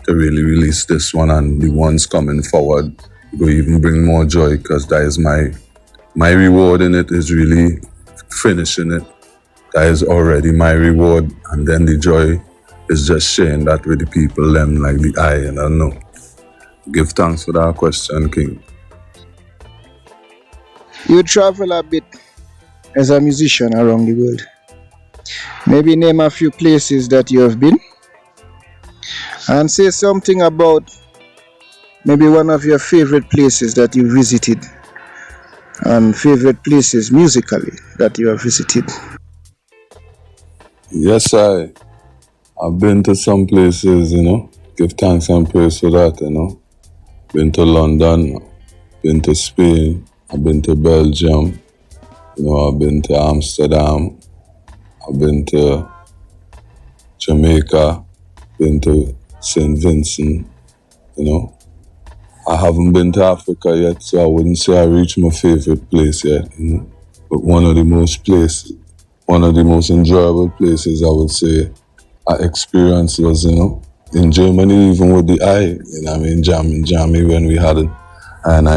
to really release this one, and the ones coming forward will even bring more joy, because that is my reward in it, is really finishing it. That is already my reward, and then the joy is just sharing that with the people, them like the I, and I don't know. Give thanks for that question, King. You travel a bit as a musician around the world. Maybe name a few places that you have been, and say something about maybe one of your favorite places that you visited, and favorite places musically that you have visited. Yes, I've been to some places, you know. Give thanks and praise for that, you know. Been to London, been to Spain, I've been to Belgium, you know, I've been to Amsterdam, I've been to Jamaica, been to St. Vincent, you know. I haven't been to Africa yet, so I wouldn't say I reached my favorite place yet, you know. But one of the most enjoyable places I would say I experienced was, you know, in Germany, even with the I, you know what I mean, jamming when we had it, and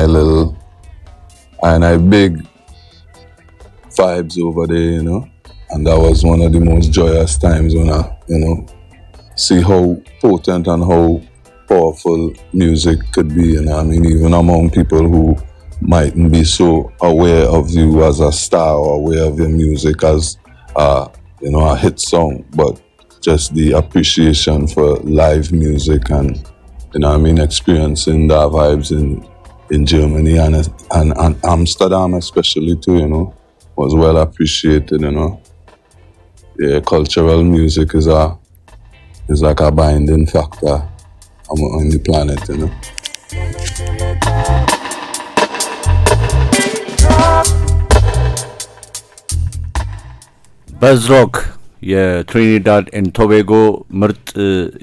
I big vibes over there, you know. And that was one of the most joyous times when I, you know, see how potent and how powerful music could be, you know. I mean, even among people who mightn't be so aware of you as a star or aware of your music as, you know, a hit song, but just the appreciation for live music and, you know, I mean, experiencing the vibes in Germany and Amsterdam especially too, you know, was well appreciated, you know. Yeah, cultural music is like a binding factor on the planet, you know. BuzzRock የትሪኒዳድ ኤንድ ቶቤጎ ምርጥ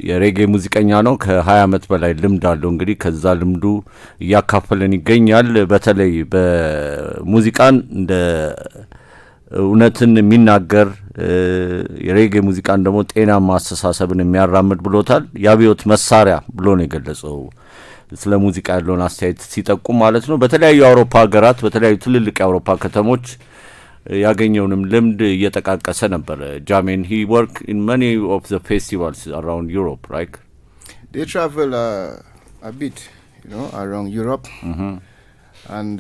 የሬጌ ሙዚቀኛ ነው። ከ20 ዓመት በላይ ልምድ አለው። እንግዲህ ከዛ ልምዱ እያካፈለን ይገኛል። በተለይ በሙዚቃን እንደ እውነትን የሚናገር የሬጌ ሙዚቃን ደግሞ ጤናማ አስተሳሰብን የሚያራምድ ብሎታል። የአብዮት መሳሪያ ብሎ ነው የገለጸው። ስለ ሙዚቃ ያለውን አስተያየት ሲጠቁም ማለት ነው። በተለያዩ የአውሮፓ ሀገራት በተለያዩ ትልልቅ የአውሮፓ ከተሞች ያገኘውንም ልምድ እየጠቃቀሰ ነበር። ጃሜን he work in many of the festivals around Europe, right? They travel a bit, around Europe. And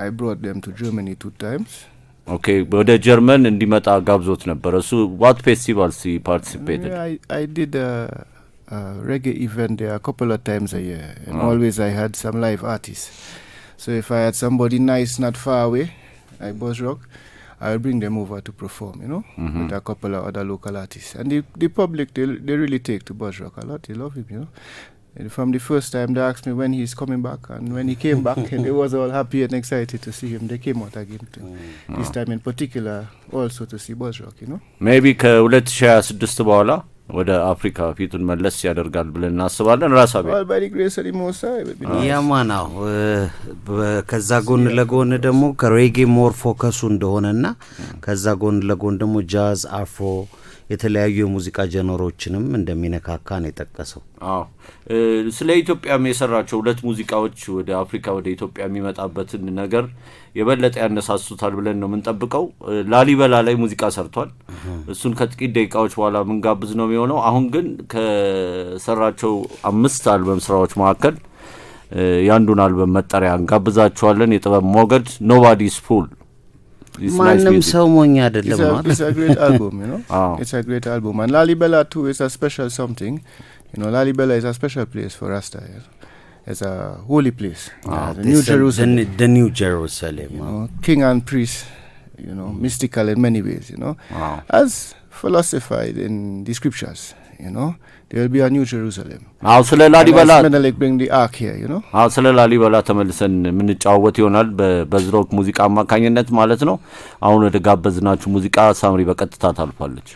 I brought them to Germany 2 times. Okay, ወደ ጀርመን እንዲመጣ ጋብዞት ነበር። እሱ what festivals he participated? I did a reggae event there a couple of times a year, and always I had some live artists. So if I had somebody nice not far away, like BuzzRock, I'll bring them over to perform, with a couple of other local artists. And the public, they really take to BuzzRock a lot. They love him, And from the first time, they asked me when he's coming back. And when he came back, and they was all happy and excited to see him. They came out again, this time in particular, also to see BuzzRock, Maybe ከ2026 በኋላ ወደ አፍሪካ ፊቱን መለስ ያደርጋል ብለን እናስባለን። ራሳቤ by the grace of the Most High. ያማናው ከዛ ጎን ለጎን ደግሞ ከሬጌ ሞር ፎከሱ እንደሆነና ከዛ ጎን ለጎን ደግሞ ጃዝ፣ አፍሮ የተለያዩ የሙዚቃ ጀነሮችንም እንደሚነካካ ነው የጠቀሰው። ስለ ኢትዮጵያም የሰራቸው 2 ሙዚቃዎች ወደ አፍሪካ ወደ ኢትዮጵያ የሚመጣበትን ነገር የበለጠ ያነሳሱታል ብለን ነው የምንጠብቀው። ላሊበላ ላይ ሙዚቃ ሰርቷል። እሱን ከጥቂት ደቂቃዎች በኋላ ምን ጋብዝ ነው የሚሆነው። አሁን ግን ከሰራቸው 5 አልበም ስራዎች መካከል ያንዱን አልበም መጠሪያ እንጋብዛቸዋለን። የጥበብ ሞገድ Nobody's Fool. ማንም ሰው ሞኝ አይደለም ማለት It's a great album, It's a great album. And Lalibela too is a special something. Lalibela is a special place for Rasta. It's a holy place. The New Jerusalem. The New Jerusalem. King and priest, mystical in many ways, As philosophized in the scriptures, there will be a New Jerusalem. ስለ ላሊበላ bring the ark here, ስለ ላሊበላ ተመልሰን የምንጫወት ይሆናል በበዝሮክ ሙዚቃ አማካኝነት ማለት ነው። አሁን ወደ ጋበዝናችሁ ሙዚቃ ሳምሪ በቀጥታ ታልፋለች።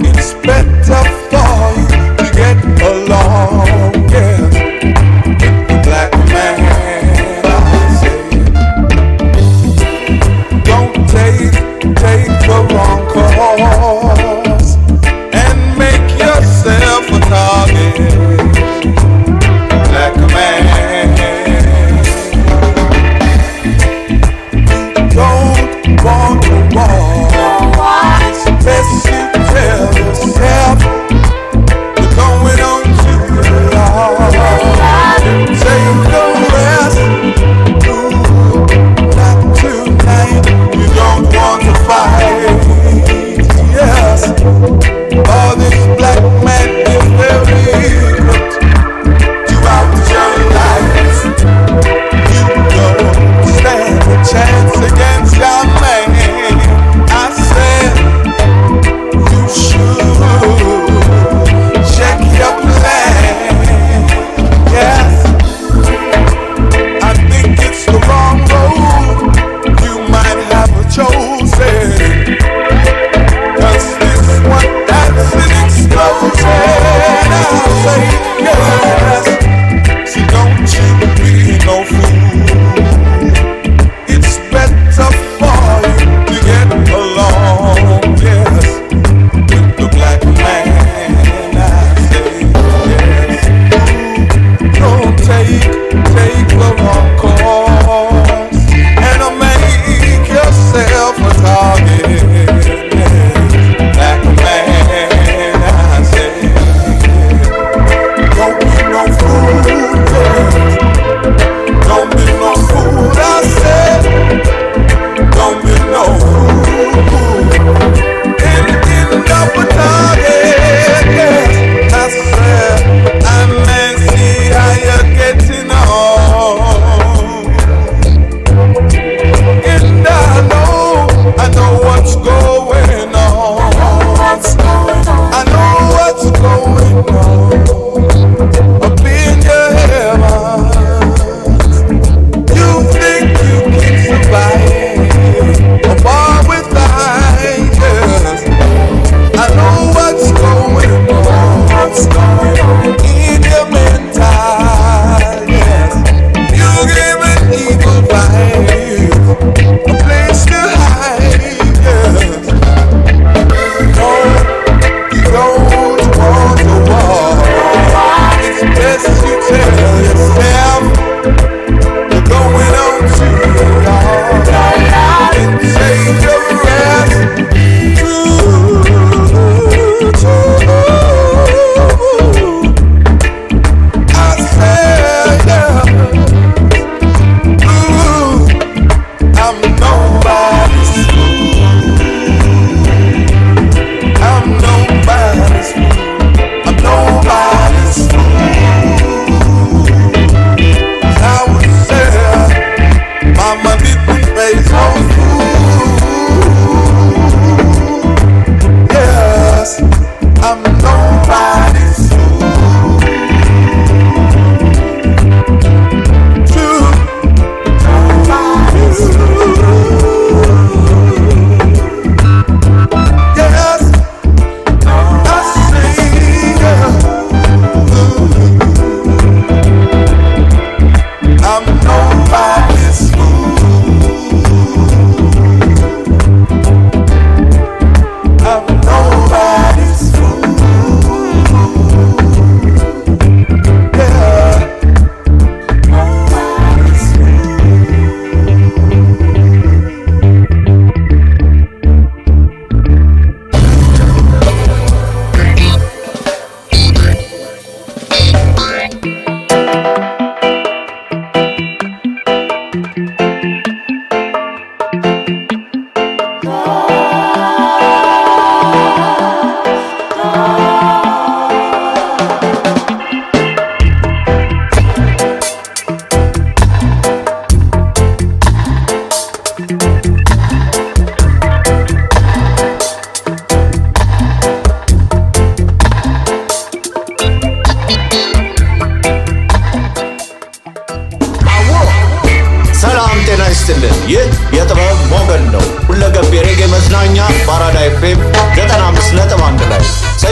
It's better for you to get along, yes. Black man, I say, don't take the wrong course and make yourself a target. Black man, don't want to walk. Best you tell yourself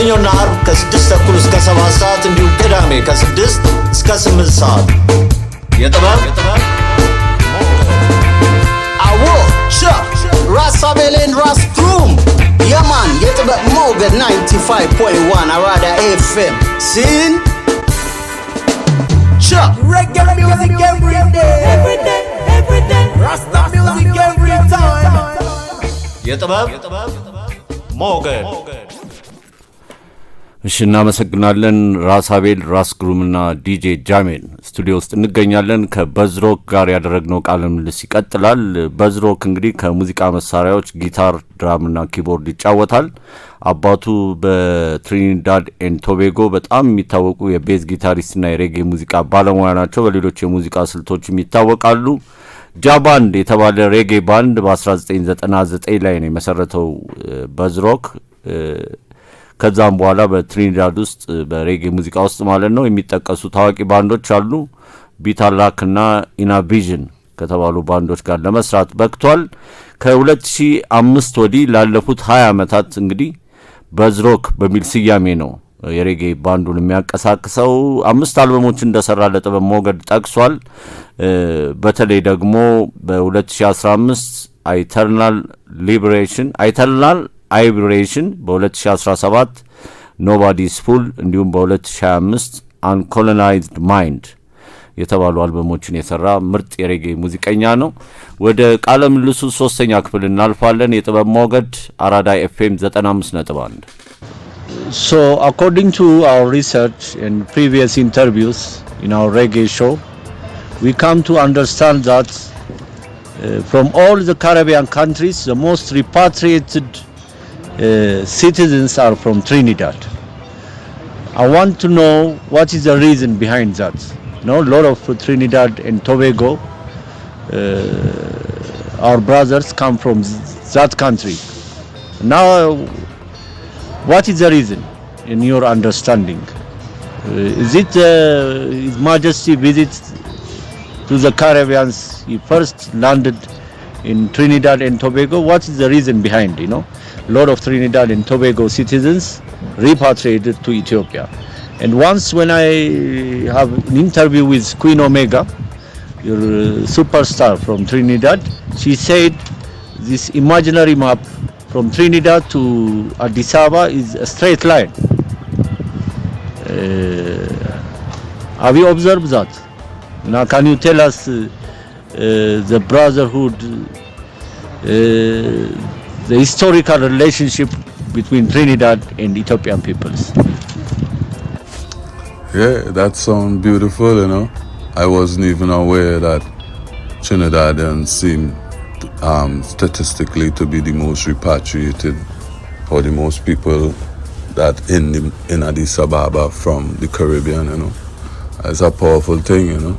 ሰኞና አርብ ከ6 ተኩል እስከ 7 ሰዓት እንዲሁም ቅዳሜ ከ6 እስከ 8 ሰዓት የጥበብ አዎ ራሳቤሌን ራስ ግሩም የማን የጥበብ ሞገድ 95.1 Arada FM sin Reggae music every day. Rasta music every time. የጥበብ ሞገድ እሺ እናመሰግናለን። ራሳቤል ራስ ግሩምና ዲጄ ጃሜን ስቱዲዮ ውስጥ እንገኛለን። ከበዝሮክ ጋር ያደረግነው ቃለ ምልልስ ይቀጥላል። በዝሮክ እንግዲህ ከሙዚቃ መሳሪያዎች ጊታር፣ ድራምና ኪቦርድ ይጫወታል። አባቱ በትሪኒዳድ ኤንድ ቶቤጎ በጣም የሚታወቁ የቤዝ ጊታሪስትና የሬጌ ሙዚቃ ባለሙያ ናቸው። በሌሎች የሙዚቃ ስልቶችም ይታወቃሉ። ጃባንድ የተባለ ሬጌ ባንድ በ1999 ላይ ነው የመሰረተው በዝሮክ። ከዛም በኋላ በትሪኒዳድ ውስጥ በሬጌ ሙዚቃ ውስጥ ማለት ነው የሚጠቀሱ ታዋቂ ባንዶች አሉ። ቢታላክና ኢናቪዥን ከተባሉ ባንዶች ጋር ለመስራት በቅቷል። ከ2005 ወዲህ ላለፉት 20 ዓመታት እንግዲህ በዝሮክ በሚል ስያሜ ነው የሬጌ ባንዱን የሚያንቀሳቅሰው። 5 አልበሞችን እንደሰራ ለጥበብ ሞገድ ጠቅሷል። በተለይ ደግሞ በ2015 ኢተርናል አይብሬሽን በ2017 ኖባዲስ ፉል እንዲሁም በ2025 አንኮሎናይዝድ ማይንድ የተባሉ አልበሞችን የሰራ ምርጥ የሬጌ ሙዚቀኛ ነው። ወደ ቃለ ምልልሱ 3ኛ ክፍል እናልፋለን። የጥበብ ሞገድ አራዳ ኤፍኤም 95.1 So according to our research and previous interviews in our reggae show, we come to understand that from all the Caribbean countries, the most repatriated citizens are from Trinidad. I want to know what is the reason behind that. You know, a lot of Trinidad and Tobago, our brothers come from that country. Now, what is the reason in your understanding? Is it His Majesty visit to the Caribbeans? He first landed in Trinidad and Tobago. What is the reason behind, you know? A lot of Trinidad and Tobago citizens repatriated to Ethiopia. And once when I have an interview with Queen Omega, your superstar from Trinidad, she said this imaginary map from Trinidad to Addis Ababa is a straight line. Have you observed that? Now can you tell us the brotherhood, the historical relationship between Trinidad and Ethiopian peoples? Yeah, that sounds beautiful, you know. I wasn't even aware that Trinidadians seem statistically to be the most repatriated or the most people that in Addis Ababa from the Caribbean, you know. It's a powerful thing, you know.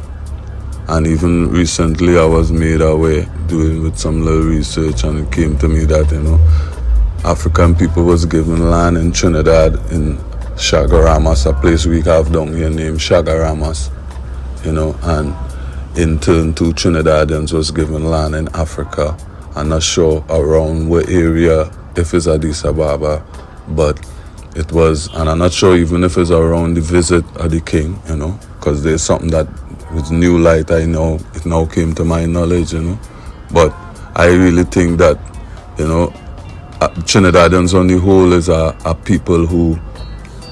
And even recently I was made aware doing with some little research, and it came to me that, you know, African people was given land in Trinidad in Shagaramas, a place we have down here named Shagaramas, you know, and in turn two Trinidadians was given land in Africa. I'm not sure around what area, if it's Addis Ababa, but it was, and I'm not sure even if it's around the visit of the king, you know, because there's something that with new light I know, it now came to my knowledge, you know. But I really think that, you know, Trinidadians on the whole is a people who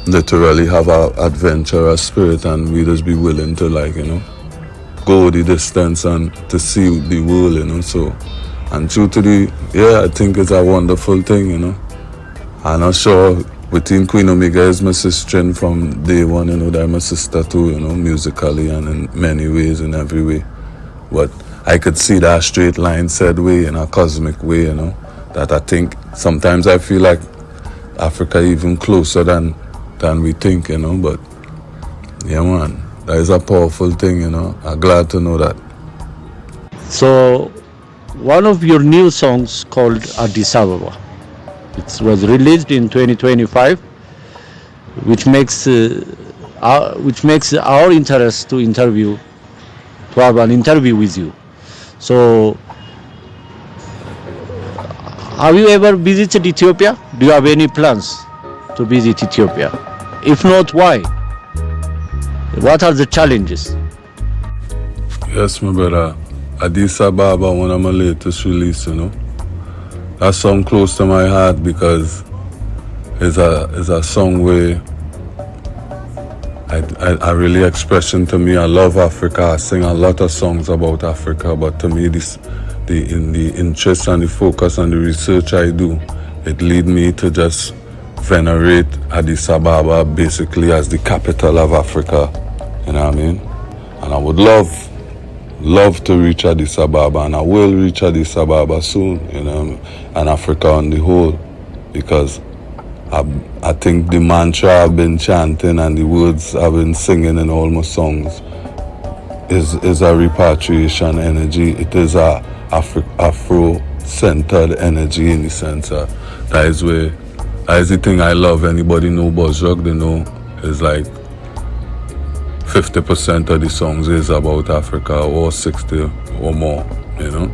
literally have a adventurous spirit, and we just be willing to, like, you know, go the distance and to see the world, you know. So, and true to the, yeah, I think it's a wonderful thing, you know. I'm not sure between Queen Omega is my sister, and from day one, you know, they're my sister too, you know, musically and in many ways, in every way. But I could see that straight line said way in a cosmic way, you know, that I think sometimes I feel like Africa even closer than we think, you know. But yeah, man, that is a powerful thing, you know. I'm glad to know that. So one of your new songs called Addis Ababa, it was released in 2025, which makes our interest to have an interview with you. So have you ever visited Ethiopia? Do you have any plans to visit Ethiopia? If not, why? What are the challenges? Yes, my brother. Addis Ababa, one of my latest release, you know. That song close to my heart because it's a song where I really expression to me. I love Africa. I sing a lot of songs about Africa, but to me, the interest and the focus and the research I do, it lead me to just venerate Addis Ababa basically as the capital of Africa. You know what I mean? And I would love to reach Addis Ababa, and I will reach Addis Ababa soon, you know, and Africa on the whole, because I think the mantra I've been chanting and the words I've been singing in all my songs is a repatriation energy. It is a Afro-centered energy in the sense that is the thing I love. Anybody know BuzzRock, they know is like 50% of the songs is about Africa, or 60 or more, you know.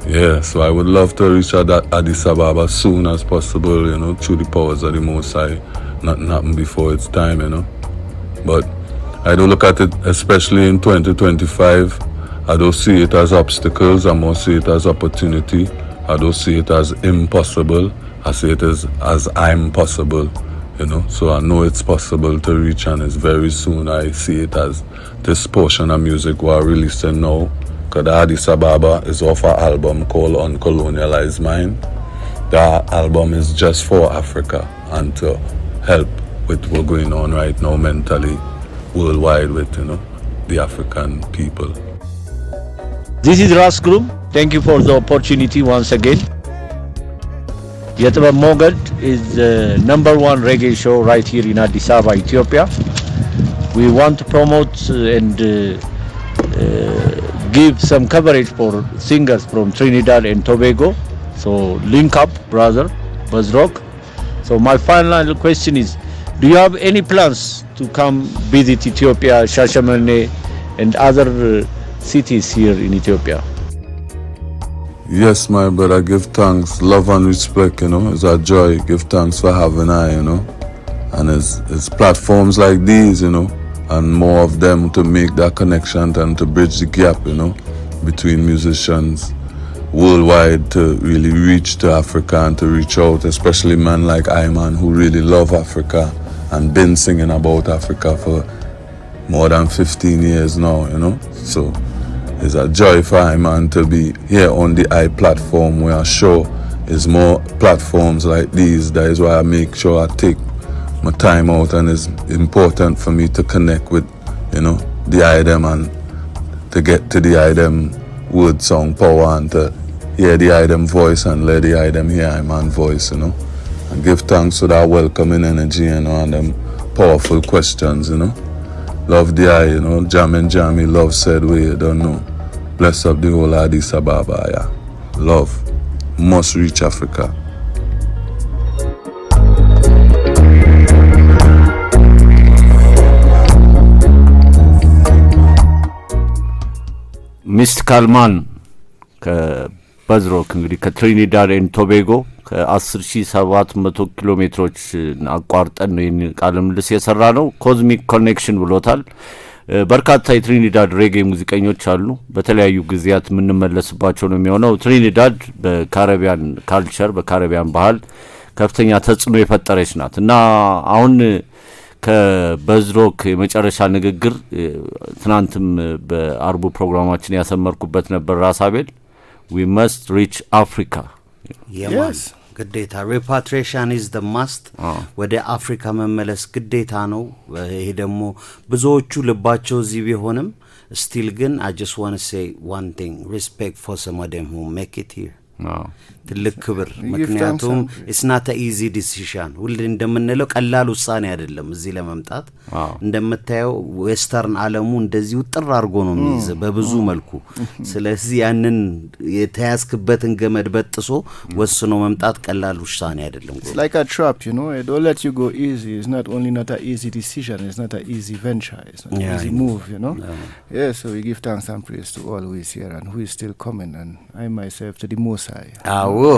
Yeah, so I would love to reach Addis Ababa as soon as possible, you know, through the powers of the Most High. Nothing happen before it's time, you know. But I don't look at it, especially in 2025, I don't see it as obstacles, I more see it as opportunity. I don't see it as impossible, I see it as I'm possible, you know. So I know it's possible to reach, and it's very soon. I see it as this portion of music we're releasing now. Because Addis Ababa is off an album called Uncolonialized Mind. That album is just for Africa and to help with what's going on right now mentally worldwide with, you know, the African people. This is Rasgrum. Thank you for the opportunity once again. Yetibib Moget is the #1 reggae show right here in Addis Ababa, Ethiopia. We want to promote and give some coverage for singers from Trinidad and Tobago. So link up, brother, BuzzRock. So my final question is, do you have any plans to come visit Ethiopia, Shashamane and other cities here in Ethiopia? Yes, my brother, give thanks, love and respect, you know. It's a joy. Give thanks for having I, you know. And it's platforms like these, you know, and more of them to make that connection and to bridge the gap, you know, between musicians worldwide to really reach to Africa and to reach out, especially men like I, man, who really love Africa and been singing about Africa for more than 15 years now, you know. So it's a joy for I, man, to be here on the I platform, where I show is more platforms like these. That is why I make sure I take my time out, and it's important for me to connect with, you know, the item and to get to the item word song power and to hear the item voice and let the item hear I man voice, you know, and give thanks for that welcoming energy, you know, and them powerful questions, you know. Love the eye, you know, jammy, love said way, you don't know. Bless up the whole Addis Ababa, yeah. Love must reach Africa. ሚስቲካል ማን ከበዝሮክ እንግዲህ ከትሪኒዳድ ኤንድ ቶቤጎ ከ10700 ኪሎ ሜትሮች አቋርጠን ነው ይህን ቃለ ምልልስ የሰራ ነው። ኮዝሚክ ኮኔክሽን ብሎታል። በርካታ የትሪኒዳድ ሬጌ ሙዚቀኞች አሉ። በተለያዩ ጊዜያት የምንመለስባቸው ነው የሚሆነው። ትሪኒዳድ በካሪቢያን ካልቸር በካሪቢያን ባህል ከፍተኛ ተጽዕኖ የፈጠረች ናት እና አሁን ከበዝሮክ የመጨረሻ ንግግር ትናንትም በአርቡ ፕሮግራማችን ያሰመርኩበት ነበር። ራሳቤል we must reach Africa. Yes. ግዴታ repatriation is the must. ወደ አፍሪካ መመለስ ግዴታ ነው። ይሄ ደግሞ ብዙዎቹ ልባቸው እዚህ ቢሆንም still ግን I just want to say one thing, respect for some of them who make it here. ትልቅ ክብር። ምክንያቱም it's not an easy decision። ሁሉ እንደምንለው ቀላል ውሳኔ አይደለም እዚህ ለመምጣት። እንደምታየው ዌስተርን ዓለሙ እንደዚህ ውጥር አድርጎ ነው የሚይዝ በብዙ መልኩ። ስለዚህ ያንን የተያዝክበትን ገመድ በጥሶ ወስኖ መምጣት ቀላል ውሳኔ አይደለም። It's like a trap, you know. It don't let you go easy. It's not only not an easy decision, it's not an easy venture. It's not an easy move, you know. Yeah, so we give thanks and praise to all who is here and who is still coming, and I myself to the Most High.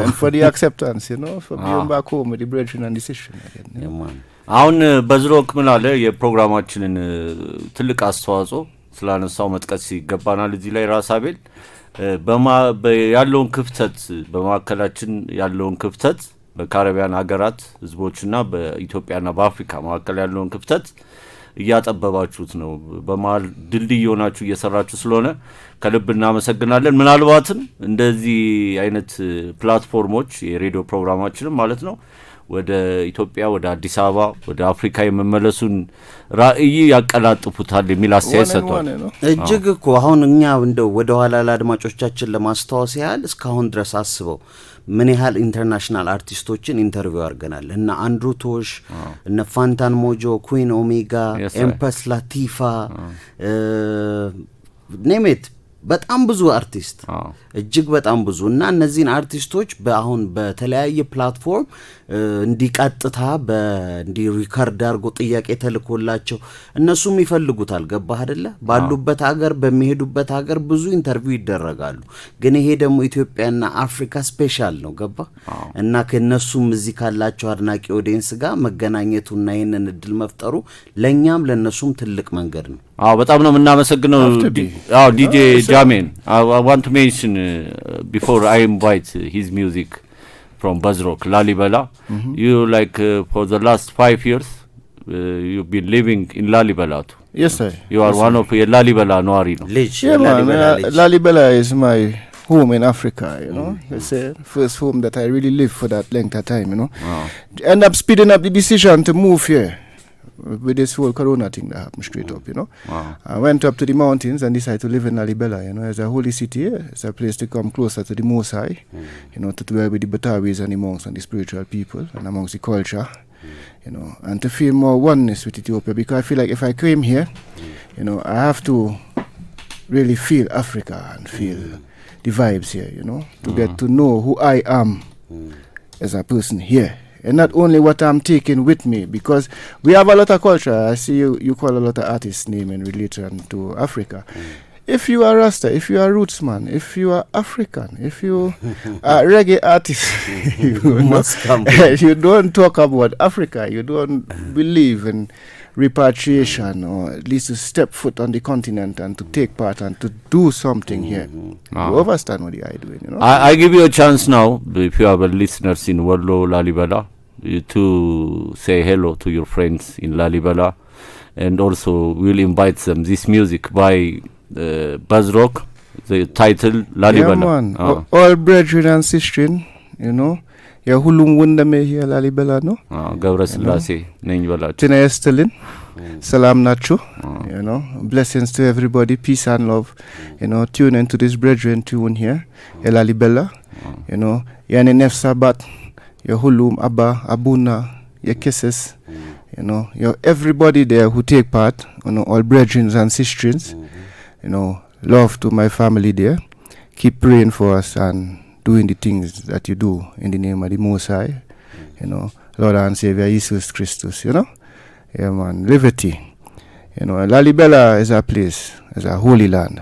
and for the acceptance, for being back home with the brethren and the sister again. አሁን በዝሮክ ምን አለ የፕሮግራማችንን ትልቅ አስተዋጽኦ ስላነሳው መጥቀስ ይገባናል እዚህ ላይ ራሳቤል ያለውን ክፍተት በማከላችን ያለውን ክፍተት በካሪቢያን ሀገራት ህዝቦችና በኢትዮጵያና በአፍሪካ መካከል ያለውን ክፍተት እያጠበባችሁት ነው በማል ድልድይ ሆናችሁ እየሰራችሁ ስለሆነ ከልብ እናመሰግናለን ምናልባትም እንደዚህ አይነት ፕላትፎርሞች የሬዲዮ ፕሮግራማችንም ማለት ነው ወደ ኢትዮጵያ ወደ አዲስ አበባ ወደ አፍሪካ የመመለሱን ራእይ ያቀላጥፉታል የሚል አስተያየት ሰጥቷል እጅግ እኮ አሁን እኛ እንደው ወደ ኋላ ለአድማጮቻችን ለማስተዋወስ ያህል እስካሁን ድረስ አስበው ምን ያህል ኢንተርናሽናል አርቲስቶችን ኢንተርቪው አድርገናል እና አንድሩ ቶሽ እና ፋንታን ሞጆ ኩዊን ኦሜጋ ኤምፕረስ ላቲፋ ኔሜት በጣም ብዙ አርቲስት እጅግ በጣም ብዙ እና እነዚህን አርቲስቶች በአሁን በተለያየ ፕላትፎርም እንዲቀጥታ እንዲ ሪካርድ አድርጎ ጥያቄ ተልኮላቸው እነሱም ይፈልጉታል ገባህ አይደለ ባሉበት ሀገር በሚሄዱበት ሀገር ብዙ ኢንተርቪው ይደረጋሉ ግን ይሄ ደግሞ ኢትዮጵያና አፍሪካ ስፔሻል ነው ገባህ እና ከነሱም እዚህ ካላቸው አድናቂ ኦዲየንስ ጋር መገናኘቱና ይሄንን እድል መፍጠሩ ለኛም ለነሱም ትልቅ መንገድ ነው በጣም ነው እናመሰግነው ዲጄ ጃሜን I want to mention before I invite his music from BuzzRock Lalibela you like for the last 5 years you've been living in Lalibela too. Yes sir you are one of Lalibela Noari no Lalibela is my home in Africa it's the first home that I really lived for that length of time end up speeding up the decision to move here with this whole corona thing that happened straight up I went up to the mountains and decided to live in Lalibela it's a holy city it's a place to come closer to the Most High to dwell with the Batawis and the monks and the spiritual people and amongst the culture and to feel more oneness with Ethiopia because I feel like if I came here I have to really feel Africa and feel the vibes here to get to know who I am as a person here and not only what I'm taking with me because we have a lot of culture I see you call a lot of artists name in relation to Africa if you are Rasta if you are roots man if you are African if you are reggae artist you don't talk about Africa you don't believe in repatriation or at least to step foot on the continent and to take part and to do something here you understand what I doing I give you a chance now if you have listeners in Wallo Lalibela to say hello to your friends in Lalibela and also we'll invite them this music by BuzzRock the title Lalibela all brethren and sisters የሁሉም ወንድሜ here Lalibela ነው ገብረስላሴ ነኝ በላችሁ ጤና ይስጥልን ሰላም ናችሁ blessings to everybody peace and love tune into this brethren tune here Lalibela የኔ ነፍስ አባት የሁሉም አባ አቡና የክስስ everybody there who take part all brethren and sisters love to my family there keep praying for us and doing the things that you do in the name of the Most High Lord and Savior Jesus Christus yeah man liberty Lalibela is a place is a holy land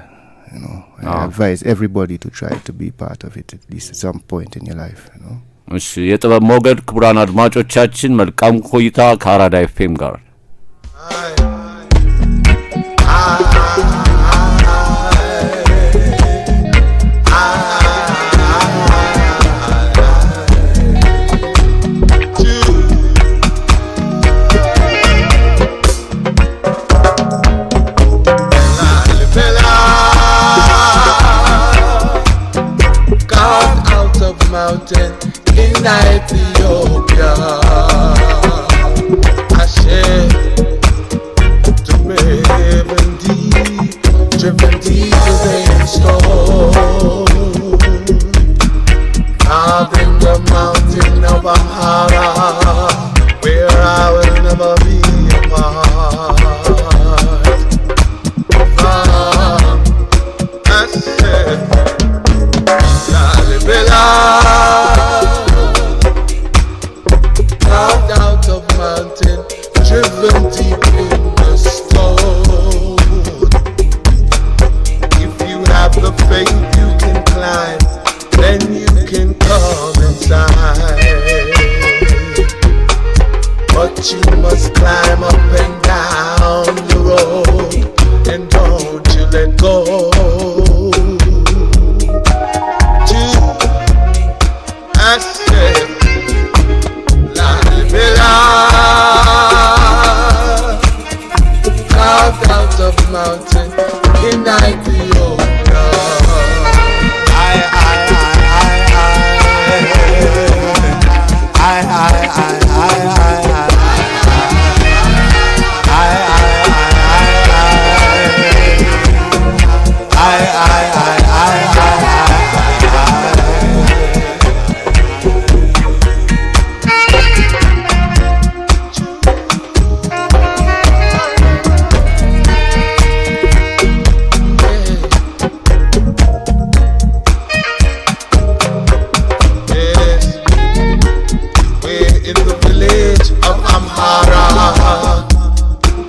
I advise everybody to try to be part of it at least at some point in your life እሺ የጥበብ ሞገድ ክቡራን አድማጮቻችን መልካም ቆይታ ከአራዳ ኤፍኤም ጋር in Ethiopia I share to driven deep within storm carving the mountain of Arada where I will never be apart I said Lalibela carved out of mountain, driven deep in the stone. If you have the faith, you can climb, then you can come must climb up and down the road, and don't you let go. I said, la la, carved out of mountain in Ethiopia.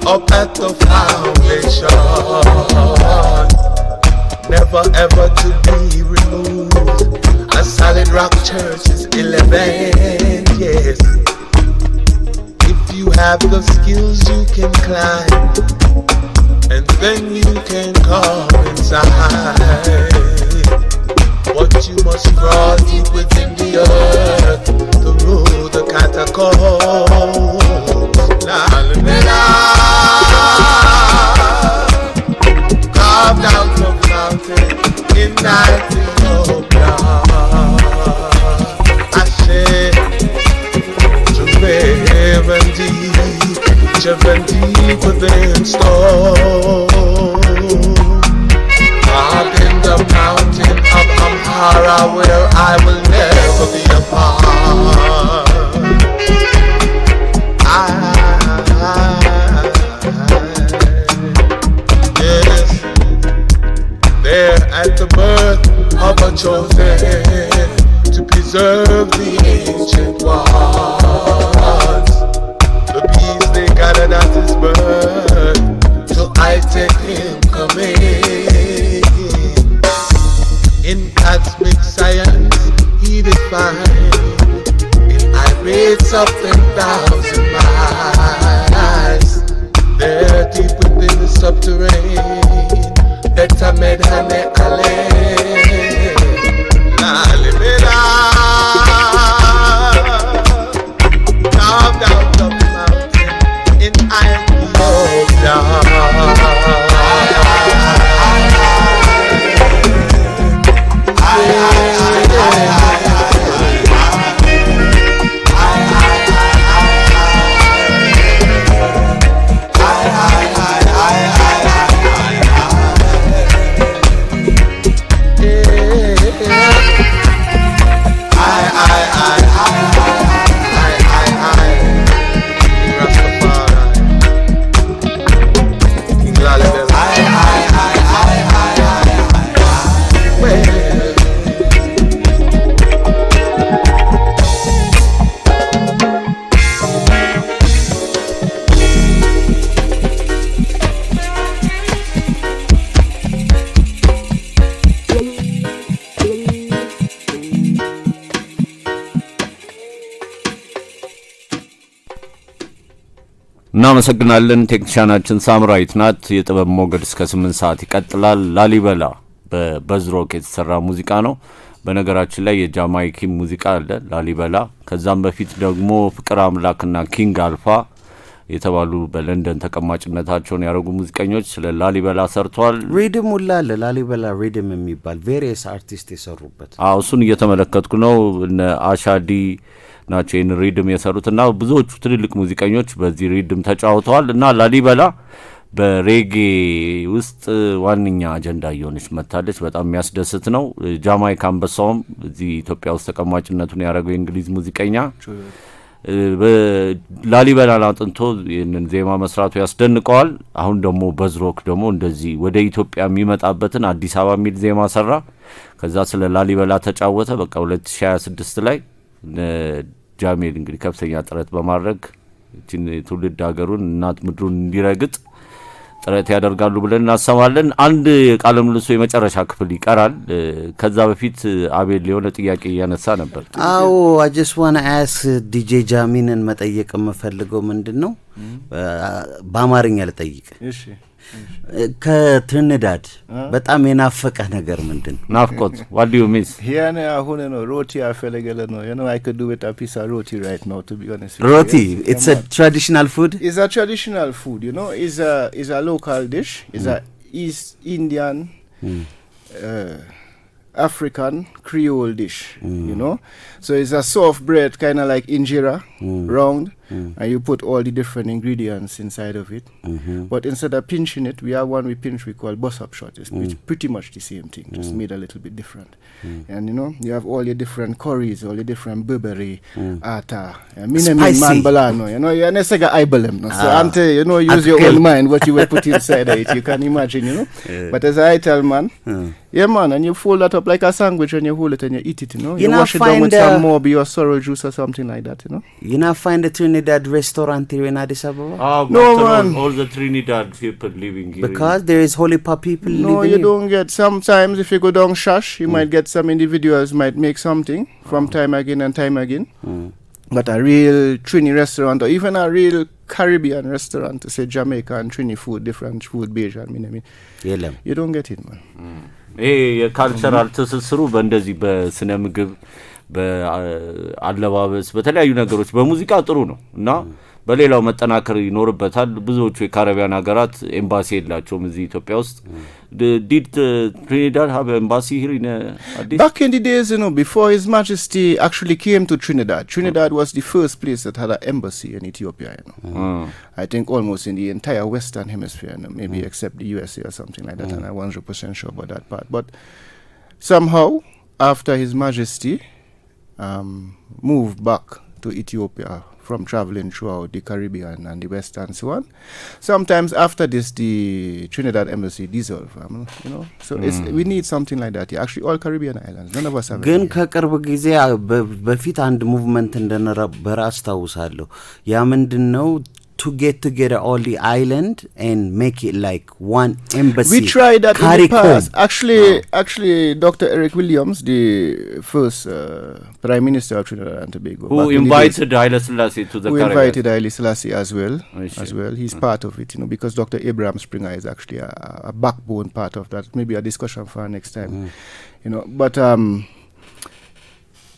Up at the foundation, never ever to be removed. A solid rock church is 11, yes. If you have the skills you can climb, and then you can come inside. But you must crawl deep within the earth to rule the catacombs. La la la. Carved out of mountain in Ethiopia. I said, Jeven deep within stone. Carved in the mountain of Amhara, where I will never be apart. Yes, there at the birth of a chosen to preserve the ancient ones. The bees they gathered at his birth, to I take him coming. In cosmic science he defined in irate of 10,000 miles. There deep within the subterranean, better medhane ale, la limela, carved out of the mountain in Ethiopia. እናመሰግናለን። ቴክኒሻናችን ሳምራዊት ናት። የጥበብ ሞገድ እስከ 8 ሰዓት ይቀጥላል። ላሊበላ በበዝሮክ የተሰራ ሙዚቃ ነው። በነገራችን ላይ የጃማይኪ ሙዚቃ አለ ላሊበላ። ከዛም በፊት ደግሞ ፍቅር አምላክና ኪንግ አልፋ የተባሉ በለንደን ተቀማጭነታቸውን ያደረጉ ሙዚቀኞች ስለ ላሊበላ ሰርተዋል። ሪድም ሁላ አለ ላሊበላ ሪድም የሚባል ቬሪየስ አርቲስት የሰሩበት። እሱን እየተመለከትኩ ነው። እነ አሻዲ ናቸው ይህን ሪድም የሰሩትና ብዙዎቹ ትልልቅ ሙዚቀኞች በዚህ ሪድም ተጫውተዋል። እና ላሊበላ በሬጌ ውስጥ ዋነኛ አጀንዳ እየሆነች መታለች። በጣም የሚያስደስት ነው። ጃማይካ አንበሳውም እዚህ ኢትዮጵያ ውስጥ ተቀማጭነቱን ያደረገው የእንግሊዝ ሙዚቀኛ ላሊበላን አጥንቶ ይህንን ዜማ መስራቱ ያስደንቀዋል። አሁን ደግሞ በዝሮክ ደግሞ እንደዚህ ወደ ኢትዮጵያ የሚመጣበትን አዲስ አበባ የሚል ዜማ ሰራ። ከዛ ስለ ላሊበላ ተጫወተ። በቃ 2026 ላይ ጃሜል እንግዲህ ከፍተኛ ጥረት በማድረግ እቺን ትውልድ ሀገሩን እናት ምድሩን እንዲረግጥ ጥረት ያደርጋሉ ብለን እናሰማለን። አንድ ቃለ ምልልሱ የመጨረሻ ክፍል ይቀራል። ከዛ በፊት አቤል የሆነ ጥያቄ እያነሳ ነበር። አዎ I just want to ask DJ ጃሚንን መጠየቅ የምፈልገው ምንድነው በአማርኛ ልጠይቅ እሺ ከትሪኒዳድ በጣም የናፈቀህ ነገር ምንድን ናፍቆት what do you miss ያኔ አሁን ነው ሮቲ አፈለገለ ነው I could do with a piece of roti right now to be honest roti it's a traditional food it's a traditional food is a local dish is a East Indian African Creole dish so it's a soft bread kind of like injera round and you put all the different ingredients inside of it but instead of pinching it we have one we pinch we call bus up shot it's pretty much the same thing just made a little bit different and you have all your different curries all your different burberry ata spicy man balano you nesega ibalem so ante use your own mind what you will put inside it you can imagine but as I tell man yeah man and you fold that up like a sandwich and you hold it and you eat it you wash it down with some more be your sorrel juice or something like that you not find the Trinidad restaurant here in Addis Ababa no man all the Trinidad people living here because there is holy people living you don't get sometimes if you go down Shash you might get some individuals might make something from time again but a real Trini restaurant or even a real Caribbean restaurant to say Jamaica and Trini food different food Bajan you don't get it man የካልቸራል ትስስሩ በእንደዚህ በስነ ምግብ በአለባበስ በተለያዩ ነገሮች በሙዚቃ ጥሩ ነው እና በሌላው መጠናከር ይኖርበታል ብዙዎቹ የካሪቢያን ሀገራት ኤምባሲ የላቸውም እዚህ ኢትዮጵያ ውስጥ did Trinidad have an embassy here in Addis? Back in the days before His Majesty actually came to Trinidad was the first place that had an embassy in Ethiopia I think almost in the entire western hemisphere maybe except the USA or something like that and I'm 100% sure about that part but somehow after His Majesty moved back to Ethiopia from traveling throughout the Caribbean and the West and so on. Sometimes after this, the Trinidad embassy dissolved, So we need something like that. Actually, all Caribbean islands, none of us have it. ግን ከቅርብ ጊዜ በፊት አንድ ሙቭመንት እንደነበረ አስታውሳለሁ ያ ምንድነው to get together all the island and make it like one embassy we tried that in the past actually Dr. Eric Williams the first Prime Minister of Trinidad and Tobago who invited Haile Selassie to the Caribbean invited Haile Selassie as well he's part of it because Dr. Abraham Springer is actually a backbone part of that maybe a discussion for next time but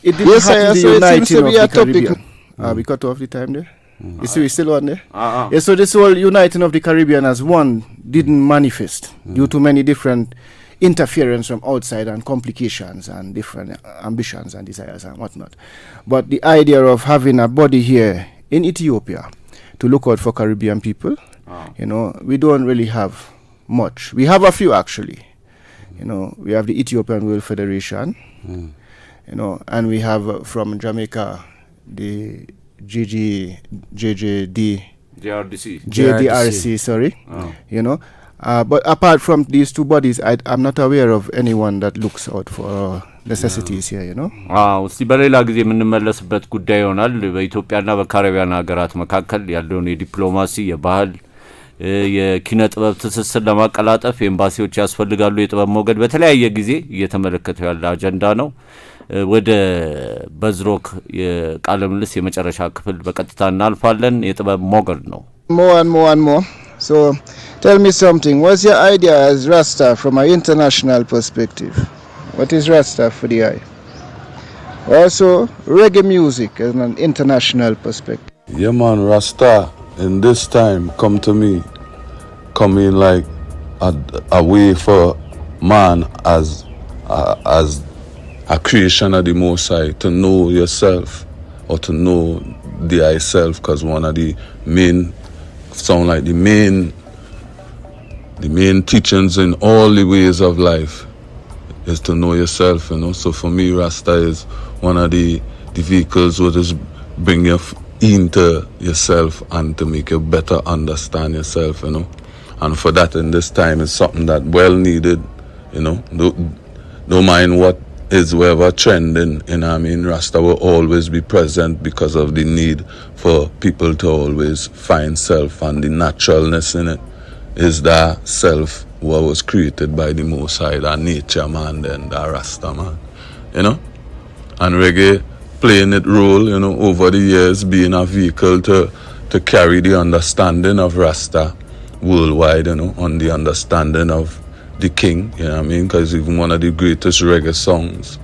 it didn't have to unite of the Caribbean we cut off the time there you see we still on there so this whole uniting of the Caribbean as one didn't manifest due to many different interference from outside and complications and different ambitions and desires and whatnot but the idea of having a body here in Ethiopia to look out for Caribbean people we don't really have much we have a few actually we have the Ethiopian World Federation and we have from Jamaica the JDRC sorry but apart from these two bodies I'm not aware of anyone that looks out for necessities here እስቲ በሌላ ጊዜ የምንመለስበት ጉዳይ ይሆናል በኢትዮጵያና በካሪቢያን ሀገራት መካከል ያለውን የዲፕሎማሲ የባህል የኪነ ጥበብ ትስስር ለማቀላጠፍ ኤምባሲዎች ያስፈልጋሉ የጥበብ ሞገድ በተለያየ ጊዜ እየተመለከተው ያለ አጀንዳ ነው ወደ BuzzRock የቃለ ምልልስ የመጨረሻ ክፍል በቀጥታ እናልፋለን የጥበብ ሞገድ ነው more so tell me something what's your idea as Rasta from an international perspective what is Rasta for the eye also reggae music as an international perspective yeah man Rasta in this time come to me coming like a way for man as a creation of the Most High to know yourself or to know the I self because one of the main teachings in all the ways of life is to know yourself so for me Rasta is one of the vehicles what is bring you into yourself and to make you better understand yourself and for that in this time is something that well needed don't mind what is wherever trending Rasta will always be present because of the need for people to always find self and the naturalness in it is that self what was created by the Most High that nature man then that Rasta man and reggae playing its role over the years being a vehicle to to carry the understanding of Rasta worldwide, you know, on the understanding of the king, you know what I mean? Because even one of the greatest reggae songs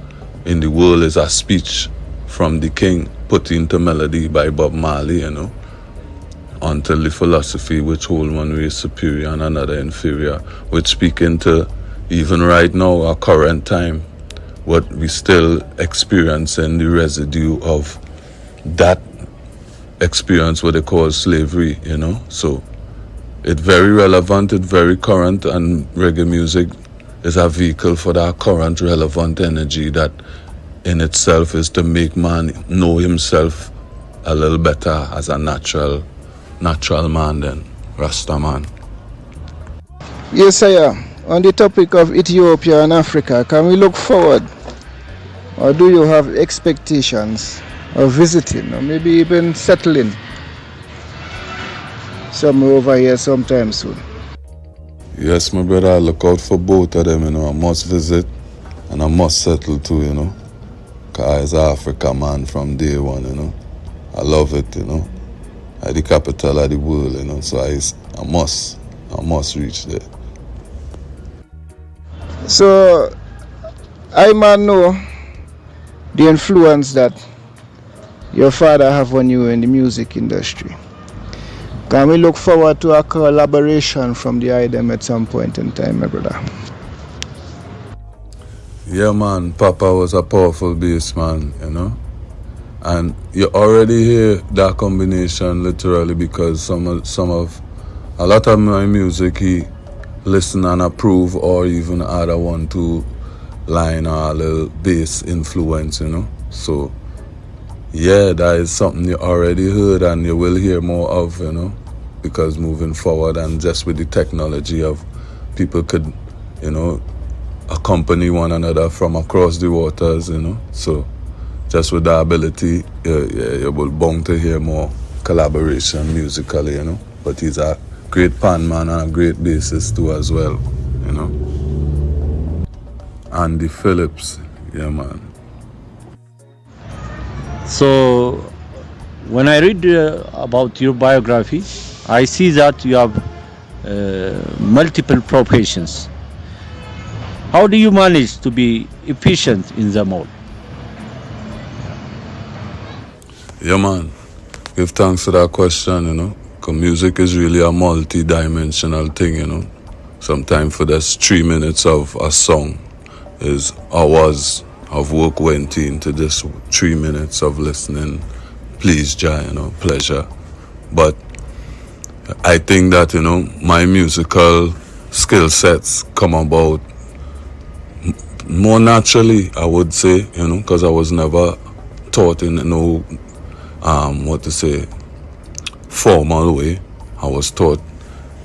in the world is a speech from the king put into melody by Bob Marley, you know, until the philosophy which hold one race superior and another inferior, which speak into even right now, our current time, what we still experiencing the residue of that experience what they call slavery, you know. So it's very relevant, it's very current, and reggae music is a vehicle for that current relevant energy that in itself is to make man know himself a little better as a natural man than Rasta man. Yes, sir. On the topic of Ethiopia and Africa, can we look forward, or do you have expectations of visiting, or maybe even settling somewhere over here sometime soon? Yes, my brother, I look out for both of them, you know. I must visit and I must settle too, you know. Because I'm an Africa man from day one, you know. I love it, you know. I'm the capital of the world, you know. So I must reach there. So, I man know the influence that your father have on you in the music industry. Can we look forward to a collaboration from the item at some point in time, my brother? Yeah, man, Papa was a powerful bass man, you know. And you already hear that combination literally because a lot of my music he listen and approve or even add a 1-2 line or a little bass influence, you know. So yeah, that is something you already heard and you will hear more of, you know, because moving forward and just with the technology of people could, you know, accompany one another from across the waters, you know. So just with the ability, you will bound to hear more collaboration musically, you know. But he's a great pan man and a great bassist too as well, you know. Andy Philips, yeah, man. So, when I read about your biography, I see that you have multiple professions. How do you manage to be efficient in them all? Yeah, man. Give thanks for that question, you know. Because music is really a multi-dimensional thing, you know. Sometimes for this 3 minutes of a song is hours of work went into just 3 minutes of listening, please, Jah, you know, pleasure. But I think that, you know, my musical skill sets come about more naturally, I would say, you know, because I was never taught in no, formal way. I was taught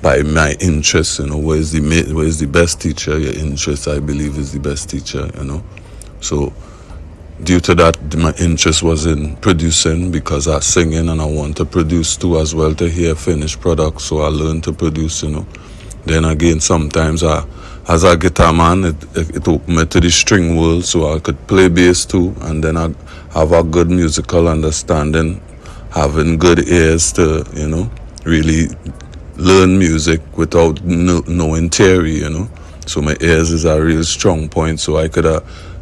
by my interests, you know, where's the best teacher? Your interest, I believe, is the best teacher, you know. So due to that, my interest was in producing because I singing and I want to produce too as well to hear finished products. So I learned to produce, you know. Then again, sometimes as a guitar man, it opened me to the string world, so I could play bass too, and then I have a good musical understanding, having good ears to, you know, really learn music without knowing theory, you know. So my ears is a real strong point, so I could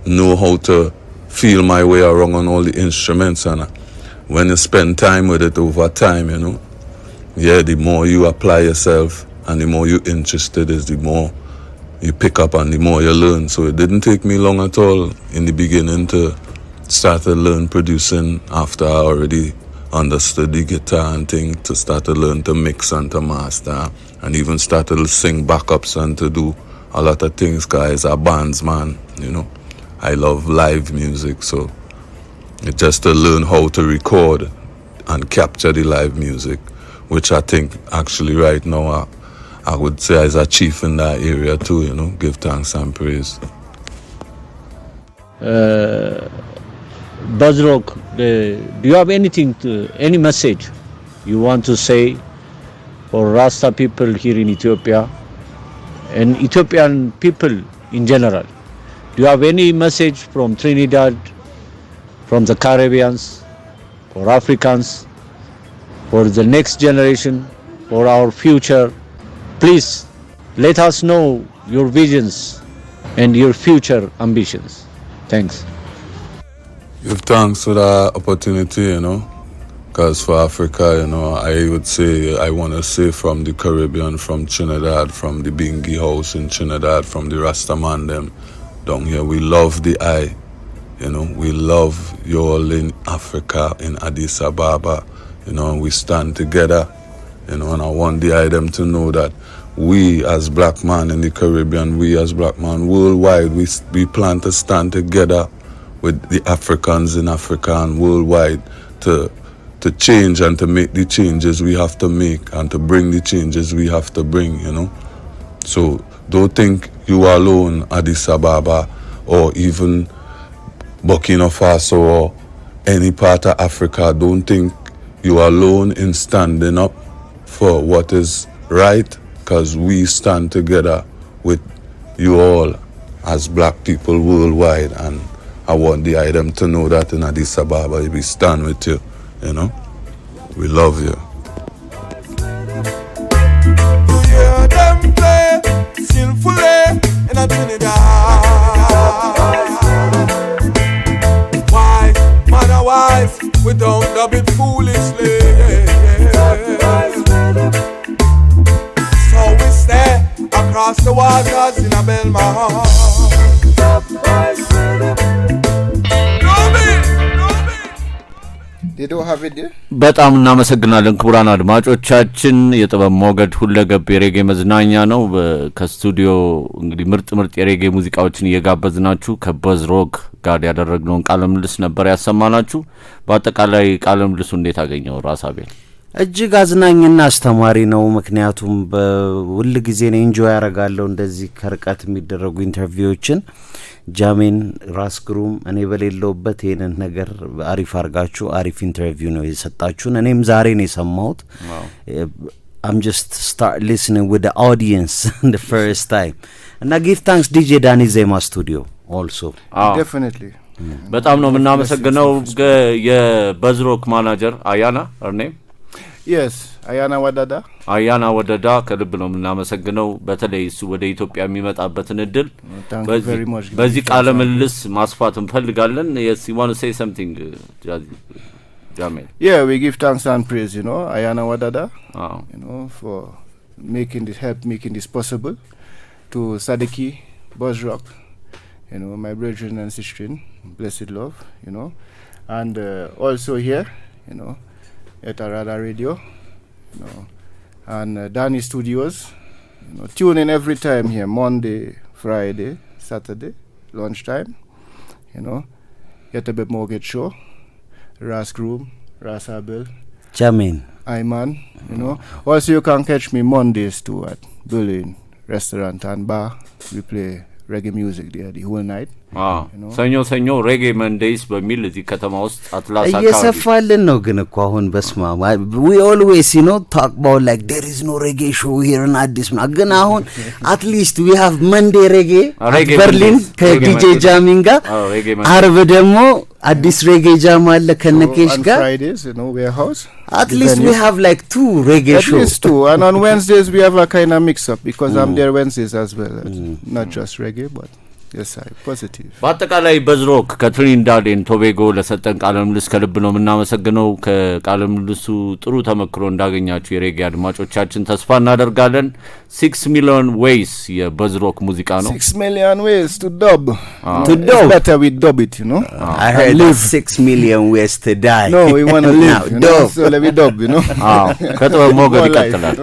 know how to feel my way around on all the instruments, and when you spend time with it over time, you know, yeah, the more you apply yourself and the more you're interested is the more you pick up and the more you learn. So it didn't take me long at all in the beginning to start to learn producing after I already understood the guitar and thing, to start to learn to mix and to master and even start to sing backups and to do a lot of things, guys. A bands man, you know. I love live music, so it's just to learn how to record and capture the live music, which I think actually right now I would say is a chief in that area too, you know. Give thanks and praise. BuzzRock, do you have any message you want to say for Rasta people here in Ethiopia and Ethiopian people in general? Do you have any message from Trinidad, from the Caribbeans, for Africans? for the next generation, for our future. Please let us know your visions and your future ambitions. Thanks. Give thanks for the opportunity, you know, because for Africa, you know, I want to say from the Caribbean, from Trinidad, from the Bingi house in Trinidad, from the Rastaman them down here, we love the eye, you know, we love you all in Africa, in Addis Ababa, you know, and we stand together, you know, and I want the eye them to know that we as black man in the Caribbean, we as black man worldwide, we plan to stand together with the Africans in Africa and worldwide to change and to make the changes we have to make and to bring the changes we have to bring, you know. So don't think you are alone, Addis Ababa or even Burkina Faso or any part of Africa. Don't think you are alone in standing up for what is right, because we stand together with you all as black people worldwide, and I want the item to know that in Addis Ababa we stand with you, you know. We love you. Hear them play skillfully in a Trinidad. Wise, mother wise, we don't dub it foolishly. So we stay across the waters in a Belmont. They don't have it there? በጣም እናመሰግናለን ክቡራን አድማጮቻችን። የጥበብ ሞገድ ሁለገብ የሬጌ መዝናኛ ነው። ከስቱዲዮ እንግዲህ ምርጥ የሬጌ ሙዚቃዎችን እየጋበዝናችሁ ከበዝሮክ ጋር ያደረግነውን ቃለ ምልልስ ነበር ያሰማናችሁ። በአጠቃላይ ቃለ ምልልሱ እንዴት አገኘው ራሳቤል? እጅግ አዝናኝና አስተማሪ ነው። ምክንያቱም በሁሉ ጊዜ ነው ኢንጆይ ያረጋለው እንደዚህ ከርቀት የሚደረጉ ኢንተርቪዎችን። ጃሜን ራስግሩም እኔ በሌለውበት ይሄንን ነገር አሪፍ አርጋችሁ አሪፍ ኢንተርቪው ነው የሰጣችሁን። እኔም ዛሬ ነው የሰማሁት። I'm just start listening with the audience the first time. And I give thanks DJ Danny Zema Studio also. Definitely. በጣም ነው የምናመሰግነው የበዝሮክ ማናጀር አያና her name? Yes, አያና ወደዳ ከልብ ነው የምናመሰግነው። በተለይ እሱ ወደ ኢትዮጵያ የሚመጣበትን እድል በዚህ ቃለ ምልልስ ማስፋት እንፈልጋለን። Yes, you want to say something, Jamil? Yeah, we give thanks and praise, you know, Ayana Wadada, you know, for making this possible. To Sadiki, BuzzRock, you know, my brethren and sister, blessed love, you know, and also here, you know, at Arada Radio, you know, and Danny Studios, you know, tune in every time here, Monday, Friday, Saturday, lunchtime, you know, Yetibib Moget show, Raskroom, Rasabel, Jamin, Ayman, you know. Also you can catch me Mondays too at Berlin Restaurant and Bar. We play reggae music there the whole night. ሰኞ reggae Mondays በሚል እዚህ ከተማ ውስጥ አትላስ አካባቢ እየሰፋልን ነው። ግን እኮ አሁን በስማ we always, you know, talk about like there is no reggae show here in Addis. ግን አሁን at least we have Monday reggae Berlin ከዲጄ ጃሚን ጋር አርብ ደግሞ አዲስ reggae jam አለ ከነኬሽ ጋር Fridays, you know, warehouse. At least we have like 2 reggae shows. At least 2. And on Wednesdays we have a kind of mix up because I'm there Wednesdays as well. Not just reggae, but yes, I positive. በአጠቃላይ በዝሮክ ከትሪኒዳድ ቶቤጎ ለሰጠን ቃለ ምልልስ ከልብ ነው የምናመሰግነው። ከቃለ ምልልሱ ጥሩ ተመክሮ እንዳገኛችሁ የሬጌ አድማጮቻችን ተስፋ እናደርጋለን። 6 million ways የበዝሮክ ሙዚቃ ነው። 6 million ways to dub. To dub. It's better we dub it, you know. I heard 6 million ways to die. No, we want to live, you know. So let me dub, you know. ከጥበብ ሞገድ ይቀጥላል።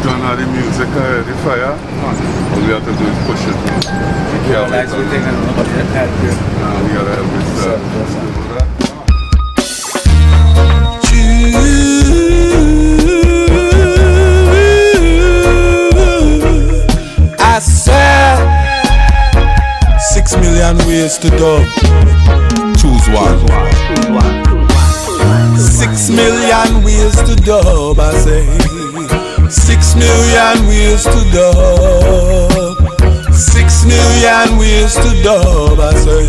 Done all the music, the fire. All we have to do is push it. We can't wait. We gotta help with I said 6 million ways to dub. Choose one. 6 million ways to dub, I say. 6 million ways to dub. 6 6 million ways to dub, I say.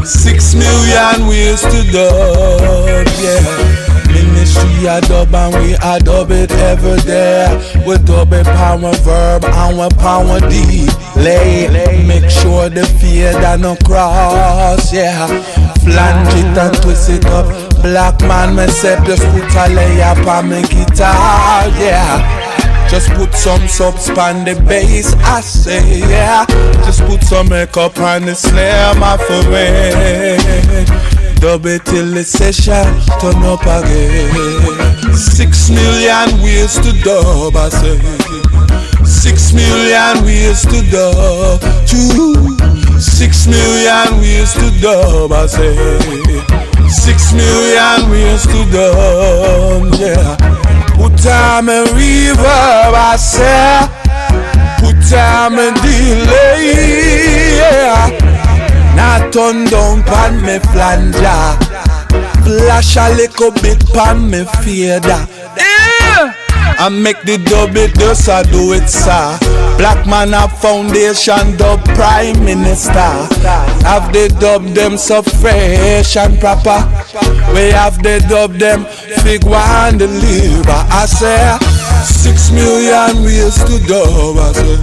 6 million ways to dub, yeah. Ministry a dub and we a dub it every day. We dub it power verb and we power deep. Make sure the fade and no cross, yeah. Flange it and twist it up. Black man myself just put a layer on my guitar, yeah. Just put some subs on the bass, I say, yeah. Just put some makeup on the snare, my friend. Dub it till the session turn up again. 6 million ways to dub, I say. 6 million ways to dub. 6 million ways to dub, I say. 6 million ways to dub, yeah. Put time and reverb, I say. Put time and delay, yeah. Now turn down pan me flanger. Flash a little bit pan me fader. Yeah. I make the dub it just I do it, sir. Black man have foundation, dub prime minister. Have they dub them so fresh and proper. We have they dub them fig one deliver. I say 6 million ways to dub, I say.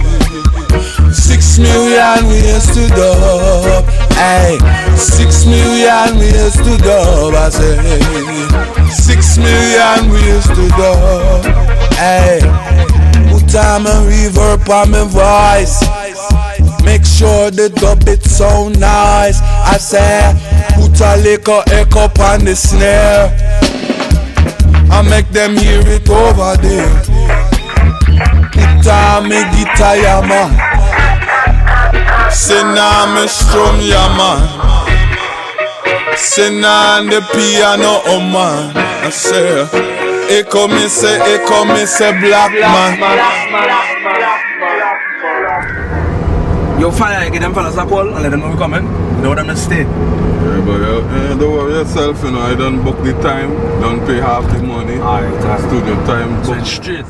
6 million ways to dub, ay. 6 million ways to dub, I say. 6 million ways to dub, ay. Put time and reverb on my voice. Make sure the dub it sound nice. I say, put a little echo on the snare. I make them hear it over there. Put on me guitar, yeah, man. Say now me strum, yeah, man. Say now the piano, oh man. I say, echo me say black man. Yo, fire, get them fellas a call and let them know we coming. You know them to stay. Yeah, but don't worry yourself, you know. I don't book the time, don't pay half the money. Alright, studio time. So it's straight.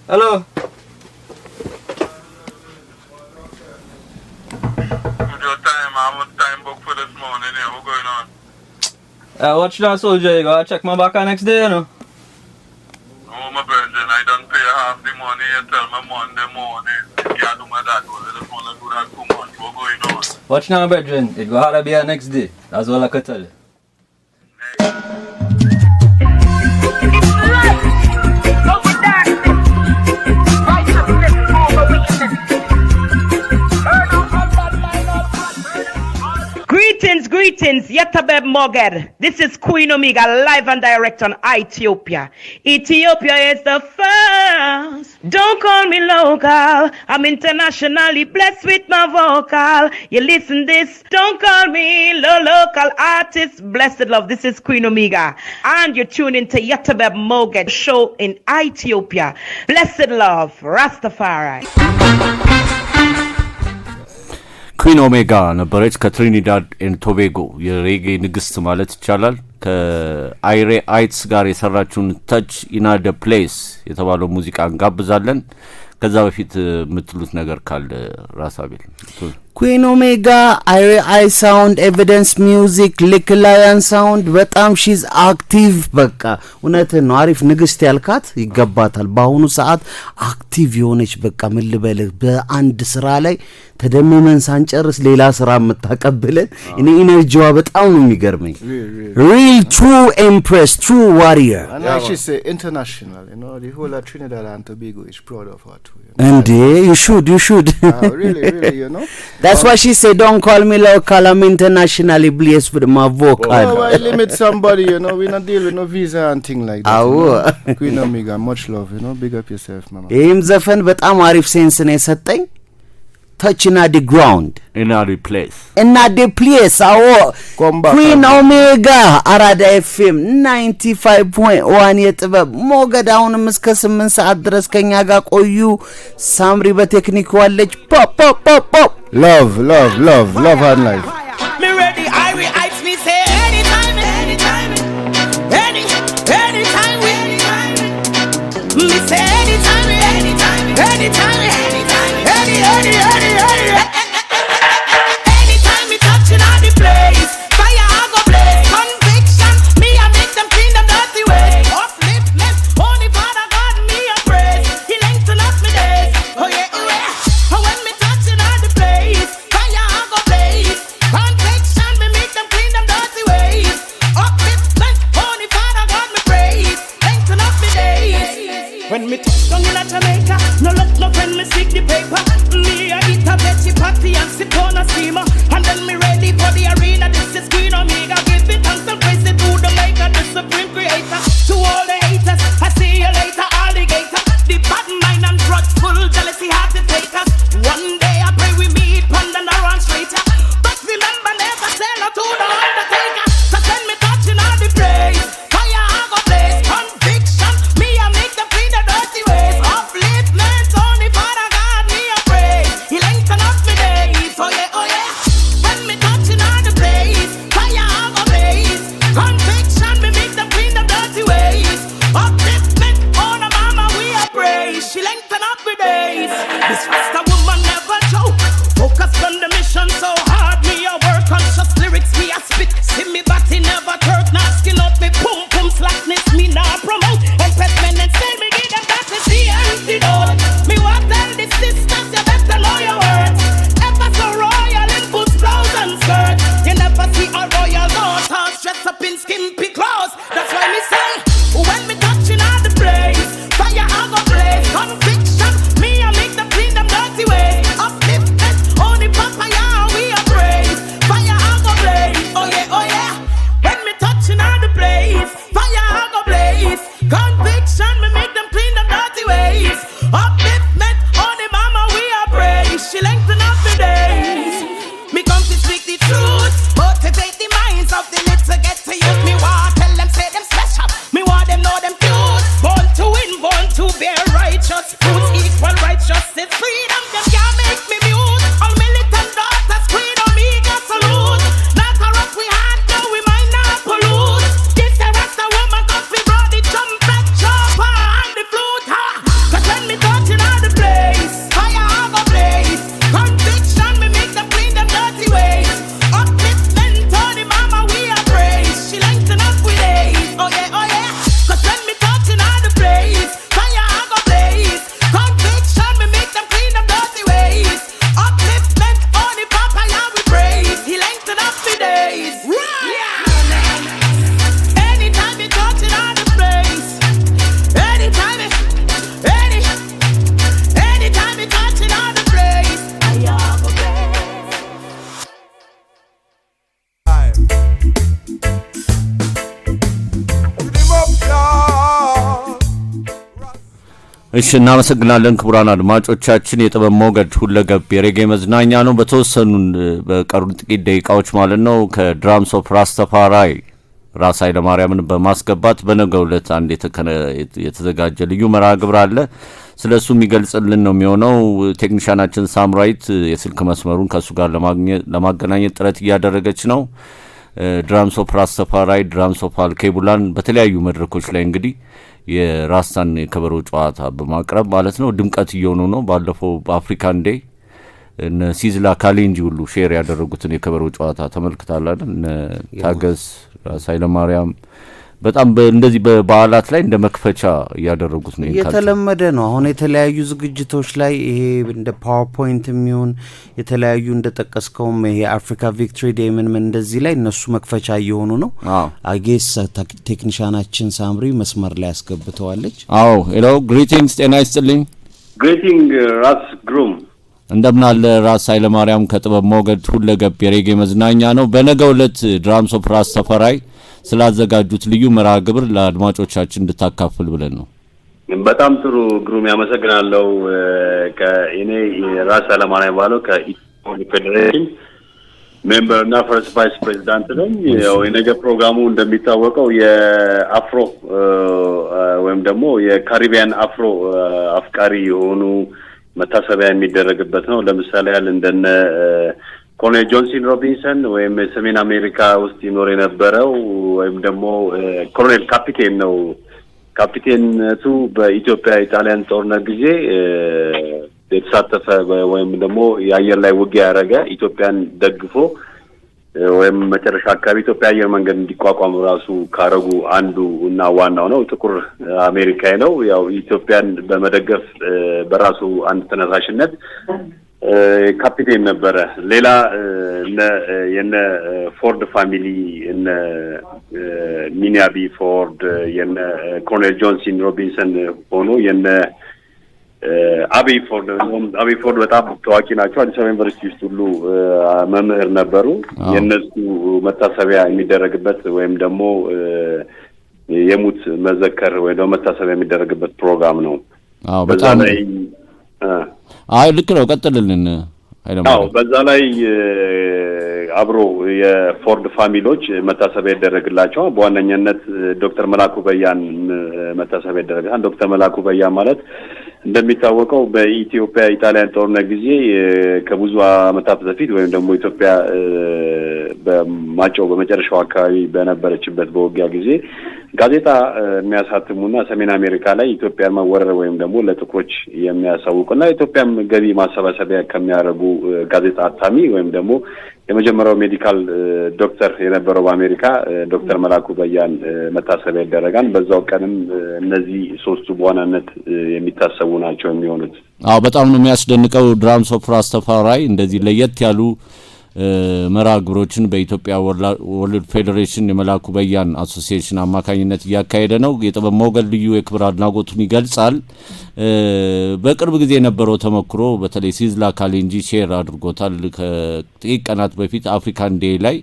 Hello. I'm on time book for this morning. Yeah, what's going on? Watch that, soldier. You gotta check my back next day, you know. Oh, my brethren, I don't pay half the money. You tell me Monday morning. Yeah, do my that. I just want to do that 2 months. What's going on? Watch now, brethren. It gotta be next day. That's all I can tell you. Greetings, Yetibib Moget. This is Queen Omega, live and direct on Ethiopia. Ethiopia is the first. Don't call me local. I'm internationally blessed with my vocal. You listen this. Don't call me local artist. Blessed love. This is Queen Omega. And you're tuned into Yetibib Moget show in Ethiopia. Blessed love. Rastafarian. ኩዊን ኦሜጋ ነበረች ከትሪኒዳድ ኤንድ ቶቤጎ የሬጌ ንግስት ማለት ይቻላል። ከአይሬ አይትስ ጋር የሰራችውን ተች ኢን ደ ፕሌስ የተባለው ሙዚቃ እንጋብዛለን። ከዛ በፊት የምትሉት ነገር ካለ ራሳቤል። ኩዊን ኦሜጋ አይ ሳውንድ ኤቪደንስ ሚውዚክ ሊክ ላያን ሳውንድ በጣም ሺዝ አክቲቭ በቃ እውነትን ነው። አሪፍ ንግስት ያልካት ይገባታል። በአሁኑ ሰዓት አክቲቭ የሆነች በቃ ምን ልበልህ በአንድ ስራ ላይ ተደምመን ሳንጨርስ ሌላ ስራ የምታቀብለን እኔ ኢነርጂዋ በጣም ነው የሚገርመኝ። real true empress, true warrior. And yeah, she's international, you know, the whole of Trinidad and Tobago is proud of her too. You know? And you should. Really, you know. That's why she said, don't call me local, I'm internationally blessed with my vocal. Oh, I limit somebody, you know, we not deal with no visa and thing like that. You know? Queen Omega, much love, you know, big up yourself, mama. ይህም ዘፈን በጣም አሪፍ ሴንስ ነው የሰጠኝ። touching at the ground in a place Queen Omega Arada FM 95.1 Yetibib Moget አሁንም እስከ 8 ሰዓት ድረስ ከኛ ጋር ቆዩ። ሳምሪ በቴክኒክ ዋለች። ፖፕ Love and life. Me ready, I will heights me say anytime, me say anytime, anytime me touching on the place, fire I go blaze, conviction, me I make them clean them dirty ways, upliftment, only Father God me I praise, He lengthen up me days, oh yeah, and when me touching on the place, fire I go blaze, conviction, me make them clean them dirty ways, upliftment, only Father God me praise, lengthen up me days. When me touch down in Jamaica, no luck, no when me stick the paper. Me I eat a veggie patty and sip on a steamer, and then me ready for the arena. This is Queen Omega, give it thanks and praise it to the Maker, the Supreme Creator. To all the haters, I see you later, alligator. The bad mind and grudgeful, jealousy hard to take us. One day I pray we meet, panda and run straighter. But remember never sell her to the Undertaker. So when me touching all the praise, fire I go blaze, conviction, me I make them clean the dirty ways, upliftment, only Father God me I praise, He lengthen up me days, oh yeah, when me touching all the place, fire I go blaze, conviction, me make them clean the dirty ways, upliftment, oh no mama we I praise, she lengthen up me days. This Rasta woman never joke, focus on the mission so hard, me I work on just lyrics me I spit, see me body never turk, not skin up me pum pum slackness me nah promote, and pet men and say me give them that is the antidote. Me want tell the sisters you better know your words, ever so royal in boots, blouse and skirt, you never see a royal daughter dressed up in skimpy clothes, that's why me say, when me touching on the place, fire I go blaze, conviction, me I make them clean them dirty ways, upliftment, only Papaya we are praise, fire I go blaze, oh yeah, when me touching on the place, fire I go blaze, conviction, me make them clean them dirty ways, upliftment, only Mama we are praise, she lengthen up the days, me come to speak the truth, motivate the minds of the little get to youth, me want tell them say them special, me want them know them cute, born to win, born to bear righteous fruits, equal righteousness, freedom, them can't make me mute, all militant daughters, Queen Omega salute, not a rock we had, no we might not pollute, this a Rasta woman cause we brought the trumpet, chopper and the flute, ha, cause when me touching all the place, fire I go blaze, conviction, me make them clean them dirty ways, upliftment, Tony Mama we are praise, she lengthen up with days, oh yeah, cause when me touching all the place, fire I go blaze, conviction, me make them clean them dirty ways, upliftment, only Papaya we praise, He lengthen up with days, anytime me touching all the place, anytime me touching all the place, fire I go እሺ እናመሰግናለን ክቡራን አድማጮቻችን። የጥበብ ሞገድ ሁለገብ የሬጌ መዝናኛ ነው። በተወሰኑን በቀሩን ጥቂት ደቂቃዎች ማለት ነው ከድራምስ ኦፍ ራስታፋራይ ራስ ኃይለማርያምን በማስገባት በነገው ዕለት አንድ የተዘጋጀ ልዩ መርሃ ግብር አለ። ስለሱ የሚገልጽልን ነው የሚሆነው። ቴክኒሻናችን ሳምራይት የስልክ መስመሩን ከሱ ጋር ለማገናኘት ጥረት እያደረገች ነው። ድራምስ ኦፍ ራስታፋራይ፣ ድራምስ ኦፍ አልኬቡላን በተለያዩ መድረኮች ላይ እንግዲህ የራስታን የከበሮ ጨዋታ በማቅረብ ማለት ነው ድምቀት እየሆኑ ነው። ባለፈው በአፍሪካን ዴይ እነ ሲዝላ ካሌንጂ ሁሉ ሼር ያደረጉትን የከበሮ ጨዋታ ተመልክታላል። ታገስ ራስ ኃይለማርያም በጣም እንደዚህ በበዓላት ላይ እንደ መክፈቻ ያደረጉት ነው። የተለመደ ነው። አሁን የተለያዩ ዝግጅቶች ላይ ይሄ እንደ ፓወርፖይንት የሚሆን የተለያዩ እንደጠቀስከውም ይሄ አፍሪካ ቪክቶሪ ዴይ ምን እንደዚህ ላይ እነሱ መክፈቻ እየሆኑ ነው። አጌስ ቴክኒሻናችን ሳምሪ መስመር ላይ ያስገብተዋለች። ሄሎ ግሪቲንግስ፣ ጤና ይስጥልኝ። ግሪቲንግ ራስ ግሩም እንደምን አለ ራስ ኃይለማርያም ከጥበብ ሞገድ ሁለገብ የሬጌ መዝናኛ ነው። በነገው ዕለት ድራምስ ኦፍ ራስታፋራይ ስላዘጋጁት ልዩ መርሃ ግብር ለአድማጮቻችን እንድታካፍል ብለን ነው። በጣም ጥሩ ግሩም፣ ያመሰግናለሁ። ከእኔ ራስ ኃይለማርያም ባለው ከኢትዮጵያ ፌዴሬሽን ሜምበር እና ፈርስት ቫይስ ፕሬዚዳንት ነኝ። ያው የነገ ፕሮግራሙ እንደሚታወቀው የአፍሮ ወይም ደግሞ የካሪቢያን አፍሮ አፍቃሪ የሆኑ መታሰቢያ የሚደረግበት ነው። ለምሳሌ ያህል እንደነ ኮሎኔል ጆንሰን ሮቢንሰን ወይም ሰሜን አሜሪካ ውስጥ ይኖር የነበረው ወይም ደግሞ ኮሎኔል ካፒቴን ነው። ካፒቴንነቱ በኢትዮጵያ ኢጣሊያን ጦርነት ጊዜ የተሳተፈ ወይም ደግሞ የአየር ላይ ውጊያ ያደረገ ኢትዮጵያን ደግፎ ወይም መጨረሻ አካባቢ ኢትዮጵያ አየር መንገድ እንዲቋቋም ራሱ ካረጉ አንዱ እና ዋናው ነው። ጥቁር አሜሪካዊ ነው። ያው ኢትዮጵያን በመደገፍ በራሱ አንድ ተነሳሽነት ካፒቴን ነበረ። ሌላ የነ ፎርድ ፋሚሊ እነ ሚኒያቢ ፎርድ የነ ኮሎኔል ጆንሰን ሮቢንሰን ሆኖ የነ አቤይ ፎርድ በጣም ታዋቂ ናቸው። አዲስ አበባ ዩኒቨርሲቲ ውስጥ ሁሉ መምህር ነበሩ። የነሱ መታሰቢያ የሚደረግበት ወይም ደግሞ የሙት መዘከር ወይም ደግሞ መታሰቢያ የሚደረግበት ፕሮግራም ነው። በጣም ልክ ነው። ቀጥልልን። በዛ ላይ አብሮ የፎርድ ፋሚሊዎች መታሰቢያ ይደረግላቸዋል። በዋነኛነት ዶክተር መላኩ በያን መታሰቢያ ይደረጋል። ዶክተር መላኩ በያ ማለት እንደሚታወቀው በኢትዮጵያ ኢጣሊያን ጦርነት ጊዜ ከብዙ ዓመታት በፊት ወይም ደግሞ ኢትዮጵያ በማጨው በመጨረሻው አካባቢ በነበረችበት በውጊያ ጊዜ ጋዜጣ የሚያሳትሙና ሰሜን አሜሪካ ላይ ኢትዮጵያን መወረር ወይም ደግሞ ለጥቁሮች የሚያሳውቁና ኢትዮጵያም ገቢ ማሰባሰቢያ ከሚያደርጉ ጋዜጣ አታሚ ወይም ደግሞ የመጀመሪያው ሜዲካል ዶክተር የነበረው በአሜሪካ ዶክተር መላኩ በያን መታሰቢያ ይደረጋል። በዛው ቀንም እነዚህ ሶስቱ በዋናነት የሚታሰቡ ናቸው የሚሆኑት። በጣም ነው የሚያስደንቀው። ድራምስ ኦፍ ራስታፋራይ እንደዚህ ለየት ያሉ መርሃ ግብሮችን በኢትዮጵያ ወርልድ ፌዴሬሽን የመላኩ በያን አሶሲዬሽን አማካኝነት እያካሄደ ነው። የጥበብ ሞገድ ልዩ የክብር አድናቆቱን ይገልጻል። በቅርብ ጊዜ የነበረው ተሞክሮ በተለይ ሲዝላ ካሌንጂ ሼር አድርጎታል። ከጥቂት ቀናት በፊት አፍሪካን ዴይ ላይ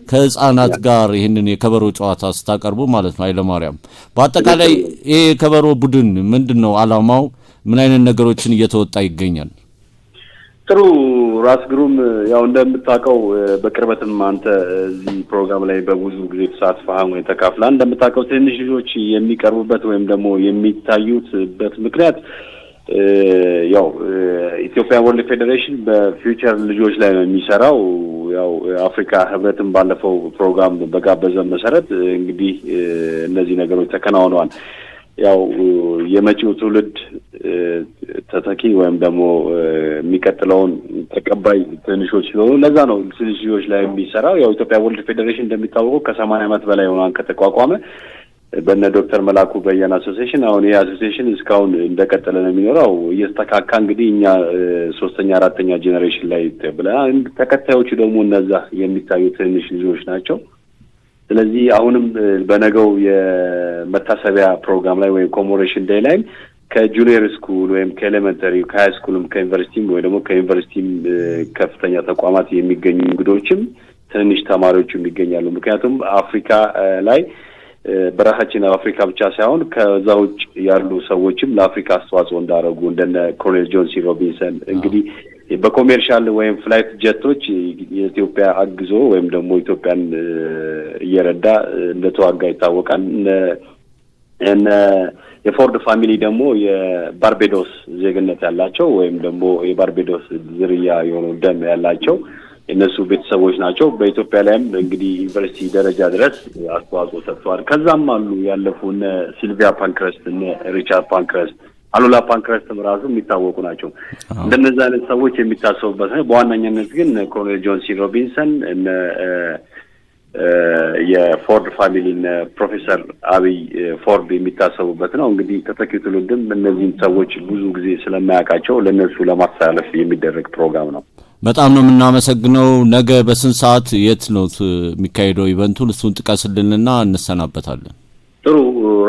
ከህፃናት ጋር ይህንን የከበሮ ጨዋታ ስታቀርቡ ማለት ነው። ኃይለማርያም፣ በአጠቃላይ ይሄ የከበሮ ቡድን ምንድነው አላማው? ምን አይነት ነገሮችን እየተወጣ ይገኛል? ጥሩ ራስ ግሩም፣ ያው እንደምታውቀው በቅርበትም አንተ እዚህ ፕሮግራም ላይ በብዙ ጊዜ ተሳትፈሃል ወይ ተካፍለሃል። እንደምታውቀው ትንሽ ልጆች የሚቀርቡበት ወይም ደግሞ የሚታዩበት ምክንያት ያው ኢትዮጵያ ወርልድ ፌዴሬሽን በፊውቸር ልጆች ላይ ነው የሚሰራው። ያው አፍሪካ ህብረትን ባለፈው ፕሮግራም በጋበዘ መሰረት እንግዲህ እነዚህ ነገሮች ተከናውነዋል። ያው የመጪው ትውልድ ተተኪ ወይም ደግሞ የሚቀጥለውን ተቀባይ ትንሾች ስለሆኑ ለዛ ነው ትንሽ ልጆች ላይ የሚሰራው። ያው ኢትዮጵያ ወርልድ ፌዴሬሽን እንደሚታወቀው ከ80 ዓመት በላይ ሆኗን ከተቋቋመ በእነ ዶክተር መላኩ በያን አሶሲዬሽን። አሁን ይህ አሶሲዬሽን እስካሁን እንደቀጠለ ነው የሚኖረው። እየተተካካ እንግዲህ እኛ 3ኛ 4ኛ ጄኔሬሽን ላይ ብለን ተከታዮቹ ደግሞ እነዛ የሚታዩ ትንሽ ልጆች ናቸው። ስለዚህ አሁንም በነገው የመታሰቢያ ፕሮግራም ላይ ወይም ኮሜሞሬሽን ዴይ ላይ ከጁኒየር ስኩል ወይም ከኤሌመንተሪ ከሃይ ስኩልም ከዩኒቨርሲቲም ወይ ደግሞ ከዩኒቨርሲቲም ከፍተኛ ተቋማት የሚገኙ እንግዶችም ትንሽ ተማሪዎችም ይገኛሉ። ምክንያቱም አፍሪካ ላይ በራሳችን አፍሪካ ብቻ ሳይሆን ከዛ ውጭ ያሉ ሰዎችም ለአፍሪካ አስተዋጽኦ እንዳደረጉ እንደነ ኮሎኔል ጆንሰን ሮቢንሰን እንግዲህ በኮሜርሻል ወይም ፍላይት ጀቶች የኢትዮጵያ አግዞ ወይም ደግሞ ኢትዮጵያን እየረዳ እንደተዋጋ ይታወቃል። የፎርድ ፋሚሊ ደግሞ የባርቤዶስ ዜግነት ያላቸው ወይም ደግሞ የባርቤዶስ ዝርያ የሆኑ ደም ያላቸው እነሱ ቤተሰቦች ናቸው። በኢትዮጵያ ላይም እንግዲህ ዩኒቨርሲቲ ደረጃ ድረስ አስተዋጽኦ ሰጥተዋል። ከዛም አሉ ያለፉ እነ ሲልቪያ ፓንክረስት እነ ሪቻርድ ፓንክረስት አሉላ ፓንክረስትም ራሱ የሚታወቁ ናቸው። እንደነዛ አይነት ሰዎች የሚታሰቡበት ነው። በዋናኛነት ግን ኮሎኔል ጆንሰን ሮቢንሰን እነ የፎርድ ፋሚሊ እነ ፕሮፌሰር አብይ ፎርድ የሚታሰቡበት ነው። እንግዲህ ተተኪው ትውልድም እነዚህን ሰዎች ብዙ ጊዜ ስለማያውቃቸው ለነሱ ለማስተላለፍ የሚደረግ ፕሮግራም ነው። በጣም ነው የምናመሰግነው። ነገ በስንት ሰዓት የት ነው የሚካሄደው ኢቨንቱን? እሱን ጥቀስልንና እንሰናበታለን። ጥሩ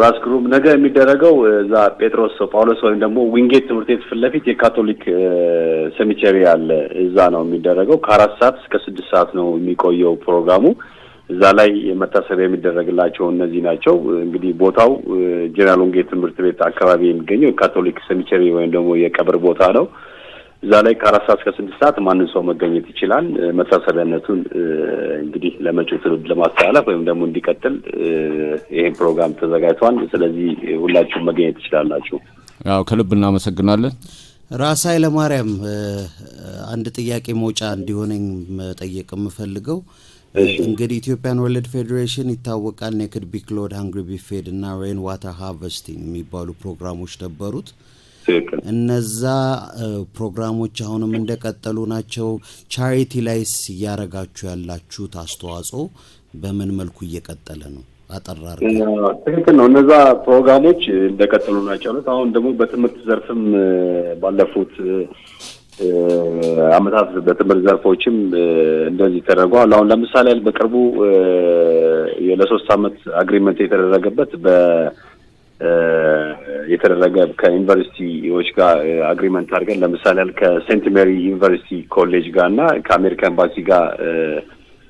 ራስ ግሩም፣ ነገ የሚደረገው እዛ ጴጥሮስ ጳውሎስ ወይም ደግሞ ዊንጌት ትምህርት ቤት ፊት ለፊት የካቶሊክ ሴሚቴሪ አለ። እዛ ነው የሚደረገው። ከ4 ሰዓት እስከ 6 ሰዓት ነው የሚቆየው ፕሮግራሙ። እዛ ላይ መታሰቢያ የሚደረግላቸው እነዚህ ናቸው። እንግዲህ ቦታው ጄኔራል ዊንጌት ትምህርት ቤት አካባቢ የሚገኘው የካቶሊክ ሴሚቴሪ ወይም ደግሞ የቀብር ቦታ ነው። እዛ ላይ ከ4 ሰዓት እስከ 6 ሰዓት ማንም ሰው መገኘት ይችላል። መታሰቢያነቱን እንግዲህ ለመጪው ትውልድ ለማስተላለፍ ወይም ደግሞ እንዲቀጥል ይሄን ፕሮግራም ተዘጋጅቷል። ስለዚህ ሁላችሁም መገኘት ትችላላችሁ። ያው ከልብ እናመሰግናለን። ራሳይ ለማርያም አንድ ጥያቄ ሞጫ እንዲሆነኝ መጠየቅ የምፈልገው እንግዲህ ኢትዮጵያን ወርልድ ፌዴሬሽን ይታወቃል ኔክድ ቢክሎድ ሃንግሪ ቢፌድ እና ሬን ዋተር ሃርቨስቲንግ የሚባሉ ፕሮግራሞች ነበሩት እነዛ ፕሮግራሞች አሁንም እንደቀጠሉ ናቸው ቻሪቲ ላይስ ያረጋችሁ ያላችሁት አስተዋጽኦ በምን መልኩ እየቀጠለ ነው አጠራር ትክክል ነው እነዛ ፕሮግራሞች እንደቀጠሉ ናቸው አሁን ደግሞ በትምህርት ዘርፍም ባለፉት አመታት በትምህርት ዘርፎችም እንደዚህ ተደርጓል አሁን ለምሳሌ በቅርቡ ለ3 አመት አግሪመንት የተደረገበት የተደረገ ከዩኒቨርሲቲዎች ጋር አግሪመንት አድርገን ለምሳሌ ከሴንት ሜሪ ዩኒቨርሲቲ ኮሌጅ ጋርና ከአሜሪካ ኤምባሲ ጋር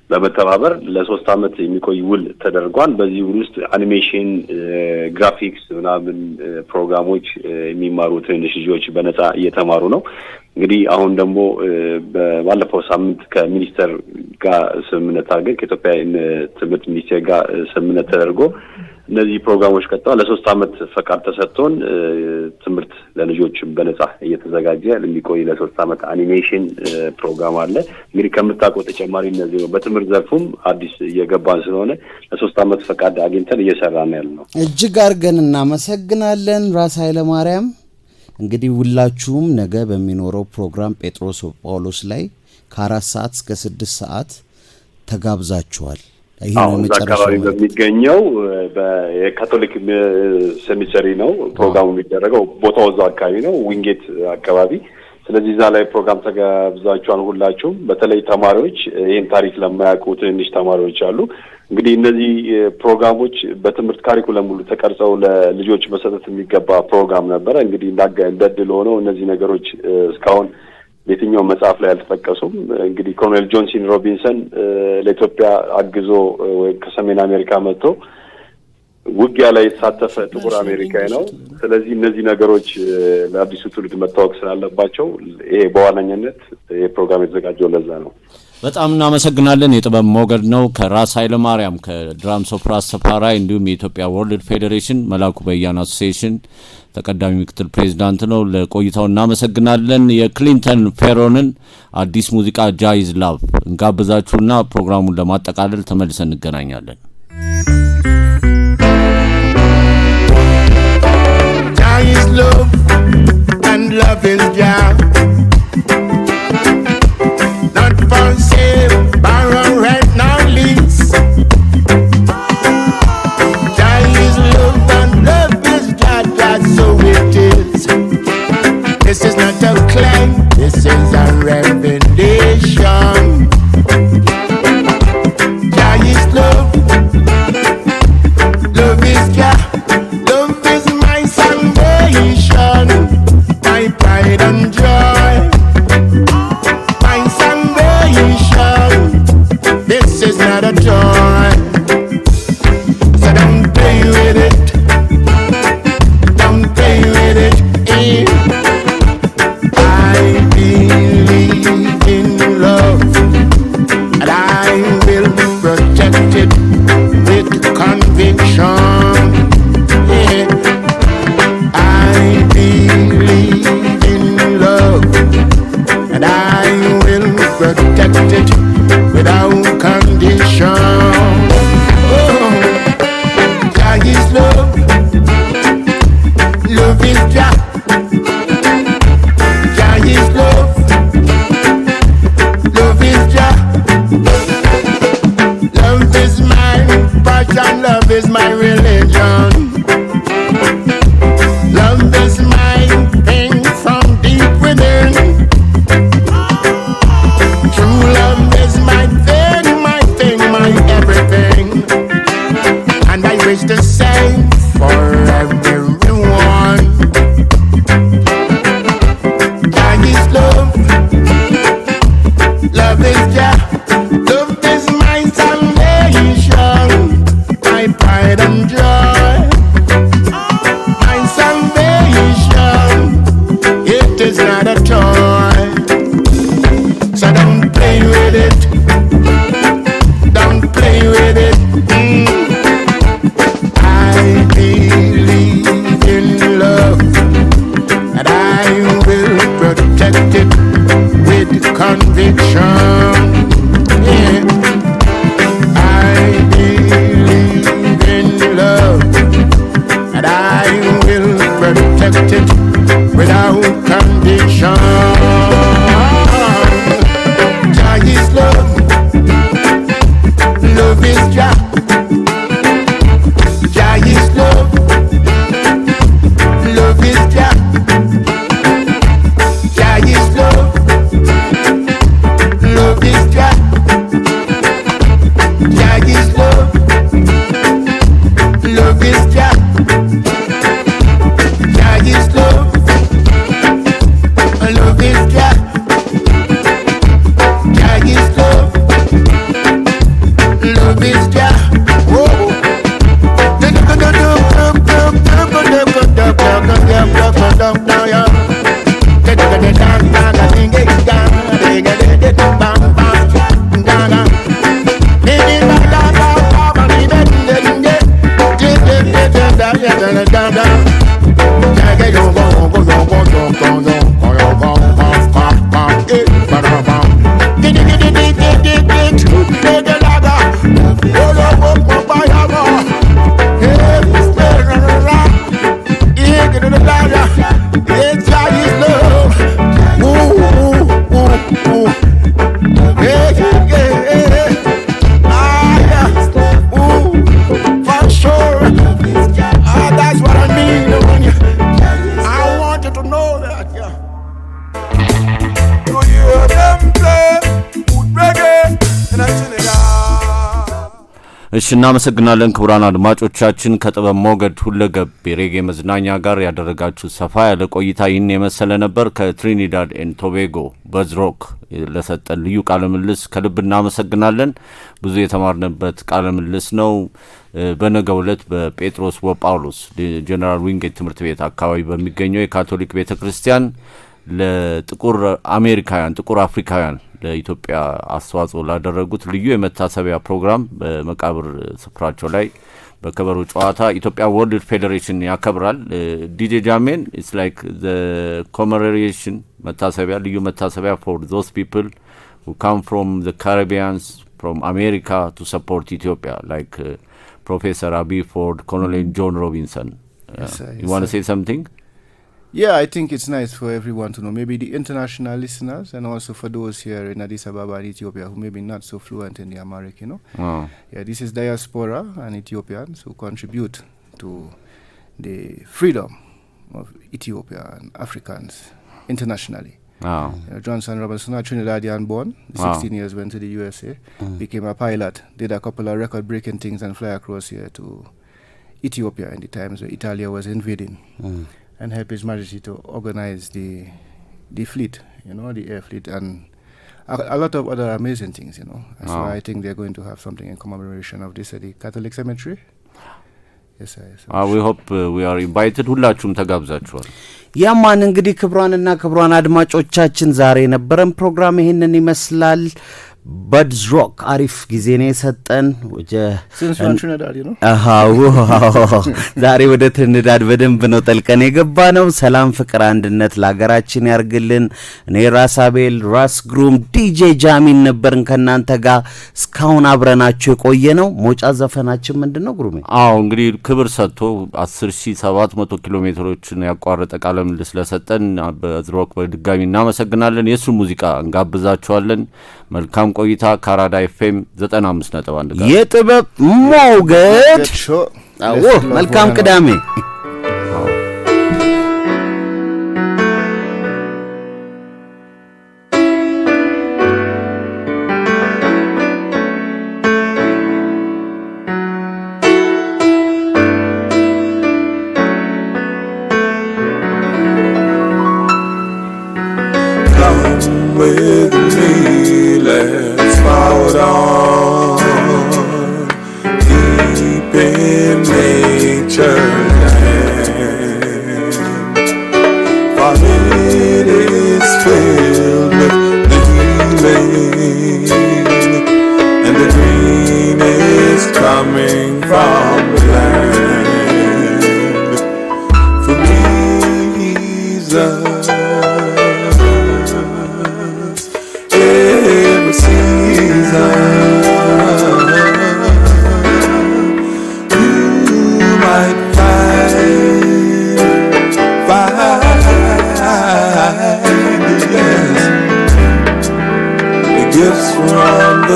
በመተባበር ለ3 አመት የሚቆይ ውል ተደርጓል በዚህ ውል ውስጥ አኒሜሽን ግራፊክስ ምናምን ፕሮግራሞች የሚማሩ ትንሽ ልጆች በነፃ እየተማሩ ነው እንግዲህ አሁን ደግሞ ባለፈው ሳምንት ከሚኒስተር ጋር ስምምነት አድርገን ከኢትዮጵያ ትምህርት ሚኒስቴር ጋር ስምምነት ተደርጎ እነዚህ ፕሮግራሞች ቀጥተዋል ለ3 አመት ፈቃድ ተሰጥቶን ትምህርት ለልጆች በነፃ እየተዘጋጀ ለሚቆይ ለ3 አመት አኒሜሽን ፕሮግራም አለ እንግዲህ ከምታውቀው ተጨማሪ እነዚህ ነው በትምህርት ዘርፉም አዲስ እየገባን ስለሆነ ለ3 አመት ፈቃድ አግኝተን እየሰራን ያለነው እጅግ አርገን እናመሰግናለን ራስ ኃይለ ማርያም እንግዲህ ሁላችሁም ነገ በሚኖረው ፕሮግራም ጴጥሮስ ጳውሎስ ላይ ከ4 ሰዓት እስከ 6 ሰዓት ተጋብዛችኋል ይሄው መጨረሻው በሚገኘው በካቶሊክ ሴሚናሪ ነው ፕሮግራሙ የሚደረገው ቦታው እዛው አካባቢ ነው ዊንጌት አካባቢ ስለዚህ እዛ ላይ ፕሮግራም ተጋብዛችኋል ሁላችሁም በተለይ ተማሪዎች ይሄን ታሪክ ለማያውቁ ትንሽ ተማሪዎች አሉ እንግዲህ እነዚህ ፕሮግራሞች በትምህርት ካሪኩለም ሁሉ ተቀርጸው ለልጆች መሰጠት የሚገባ ፕሮግራም ነበር እንግዲህ እንደድል ሆነው እነዚህ ነገሮች እስካሁን የትኛው መጽሐፍ ላይ አልተጠቀሱም እንግዲህ ኮሎኔል ጆንሰን ሮቢንሰን ለኢትዮጵያ አግዞ ከሰሜን አሜሪካ መጥቶ ውጊያ ላይ የተሳተፈ ጥቁር አሜሪካዊ ነው ስለዚህ እነዚህ ነገሮች ለአዲሱ ትውልድ መታወቅ ስላለባቸው ይሄ በዋናነት የፕሮግራም የተዘጋጀው ለዛ ነው በጣም እናመሰግናለን የጥበብ ሞገድ ነው ከራስ ኃይለ ማርያም ከድራምስ ኦፍ ራስታፋራይ እንዲሁም የኢትዮጵያ ወርልድ ፌዴሬሽን መላኩ በያና አሶሲዬሽን ተቀዳሚ ምክትል ፕሬዝዳንት ነው ለቆይታው እናመሰግናለን የክሊንተን ፌሮንን አዲስ ሙዚቃ ጃይዝ ላቭ እንጋብዛችሁና ፕሮግራሙን ለማጠቃለል ተመልሰን እንገናኛለን Jai's love and love is Jah not for sale borrow rent now lease Jai's love and love is Jah so it is this is not a claim this is a revelation Jai's love is Jah love is my salvation my pride and joy my salvation this is not a toy so don't play with it don't play with it I believe in love and I will protect it with conviction I believe in love and I will protect it without condition oh Jah is love love is Jah Jah is love love is Jah love is my passion love is my religion love is my thing from deep within true love is my thing my everything and I wish to say for everyone protect it without condition. Jah is love, love is Jah. Jah is love, love is Jah. Jah is love, love is Jah. Jah is love, love is Jah. Jah is love, love is Jah. Jah is love, love is Jah. Whoa. እሺ እናመሰግናለን ክቡራን አድማጮቻችን ከጥበብ ሞገድ ሁለገብ የሬጌ መዝናኛ ጋር ያደረጋችሁ ሰፋ ያለ ቆይታ ይህን የመሰለ ነበር። ከትሪኒዳድ ኤንድ ቶቤጎ በዝሮክ ለሰጠን ልዩ ቃለ ምልልስ ከልብ እናመሰግናለን። ብዙ የተማርንበት ቃለ ምልልስ ነው። በነገው ዕለት በጴጥሮስ ወጳውሎስ ጀነራል ዊንጌት ትምህርት ቤት አካባቢ በሚገኘው የካቶሊክ ቤተክርስቲያን ለጥቁር አሜሪካውያን ጥቁር አፍሪካውያን ለኢትዮጵያ አስተዋጽኦ ላደረጉት ልዩ የመታሰቢያ ፕሮግራም በመቃብር ስፍራቸው ላይ በከበሮ ጨዋታ ኢትዮጵያ ወርልድ ፌዴሬሽን ያከብራል። ዲጄ ጃሜን ኢትስ ላይክ ዘ ኮሜሞሬሽን መታሰቢያ ልዩ መታሰቢያ for those people who come from the Caribbeans from America to support Ethiopia like Professor Abiy Ford, Colonel John Robinson. You want to say something? Yeah, I think it's nice for everyone to know, maybe the international listeners and also for those here in Addis Ababa and Ethiopia who maybe not so fluent in the Amharic, you know. Oh. Yeah, this is diaspora and Ethiopians who contribute to the freedom of Ethiopia and Africans internationally. Oh. You know, Johnson Robinson, a Trinidadian born, 16 years went to the USA, became a pilot, did a couple of record-breaking things and fly across here to Ethiopia in the times where Italy was invading. And help His Majesty to organize the fleet, you know, the air fleet, and a lot of other amazing things, you know. So I think they're going to have something in commemoration of this at the Catholic Cemetery. Yes, sir. We hope we are invited. ሁላችሁም ተጋብዛችኋል። ያማን እንግዲህ ክብራንና ክብራን አድማጮቻችን ዛሬ የነበረን ፕሮግራም ይሄንን ይመስላል። BuzzRock አሪፍ ጊዜ ነው የሰጠን ወጀ ትሪኒዳድ ነው። ዛሬ ወደ ትሪኒዳድ በደንብ ነው ጠልቀን የገባ ነው። ሰላም ፍቅር አንድነት ለሀገራችን ያርግልን። እኔ ራሳቤል ራስ ግሩም ዲጄ ጃሚን ነበርን ከናንተ ጋር እስካሁን አብረናችሁ የቆየ ነው። ሞጫ ዘፈናችን ምንድነው ግሩሜ? አዎ እንግዲህ ክብር ሰጥቶ 10700 ኪሎ ሜትሮችን ያቋረጠ ቃለ ምልልስ ለሰጠን BuzzRock በድጋሚ እናመሰግናለን። የሱ ሙዚቃ እንጋብዛችኋለን። መልካም ቆይታ ከአራዳ ኤፍኤም 95.1 ጋር የጥበብ ሞገድ መልካም ቅዳሜ with me, let's bow down deep in nature's hand, for it is filled with the healing, and the green is coming from the land. For me, Jesus, every season you might find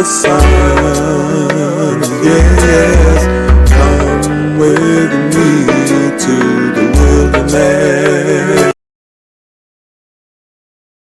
sun, yeah.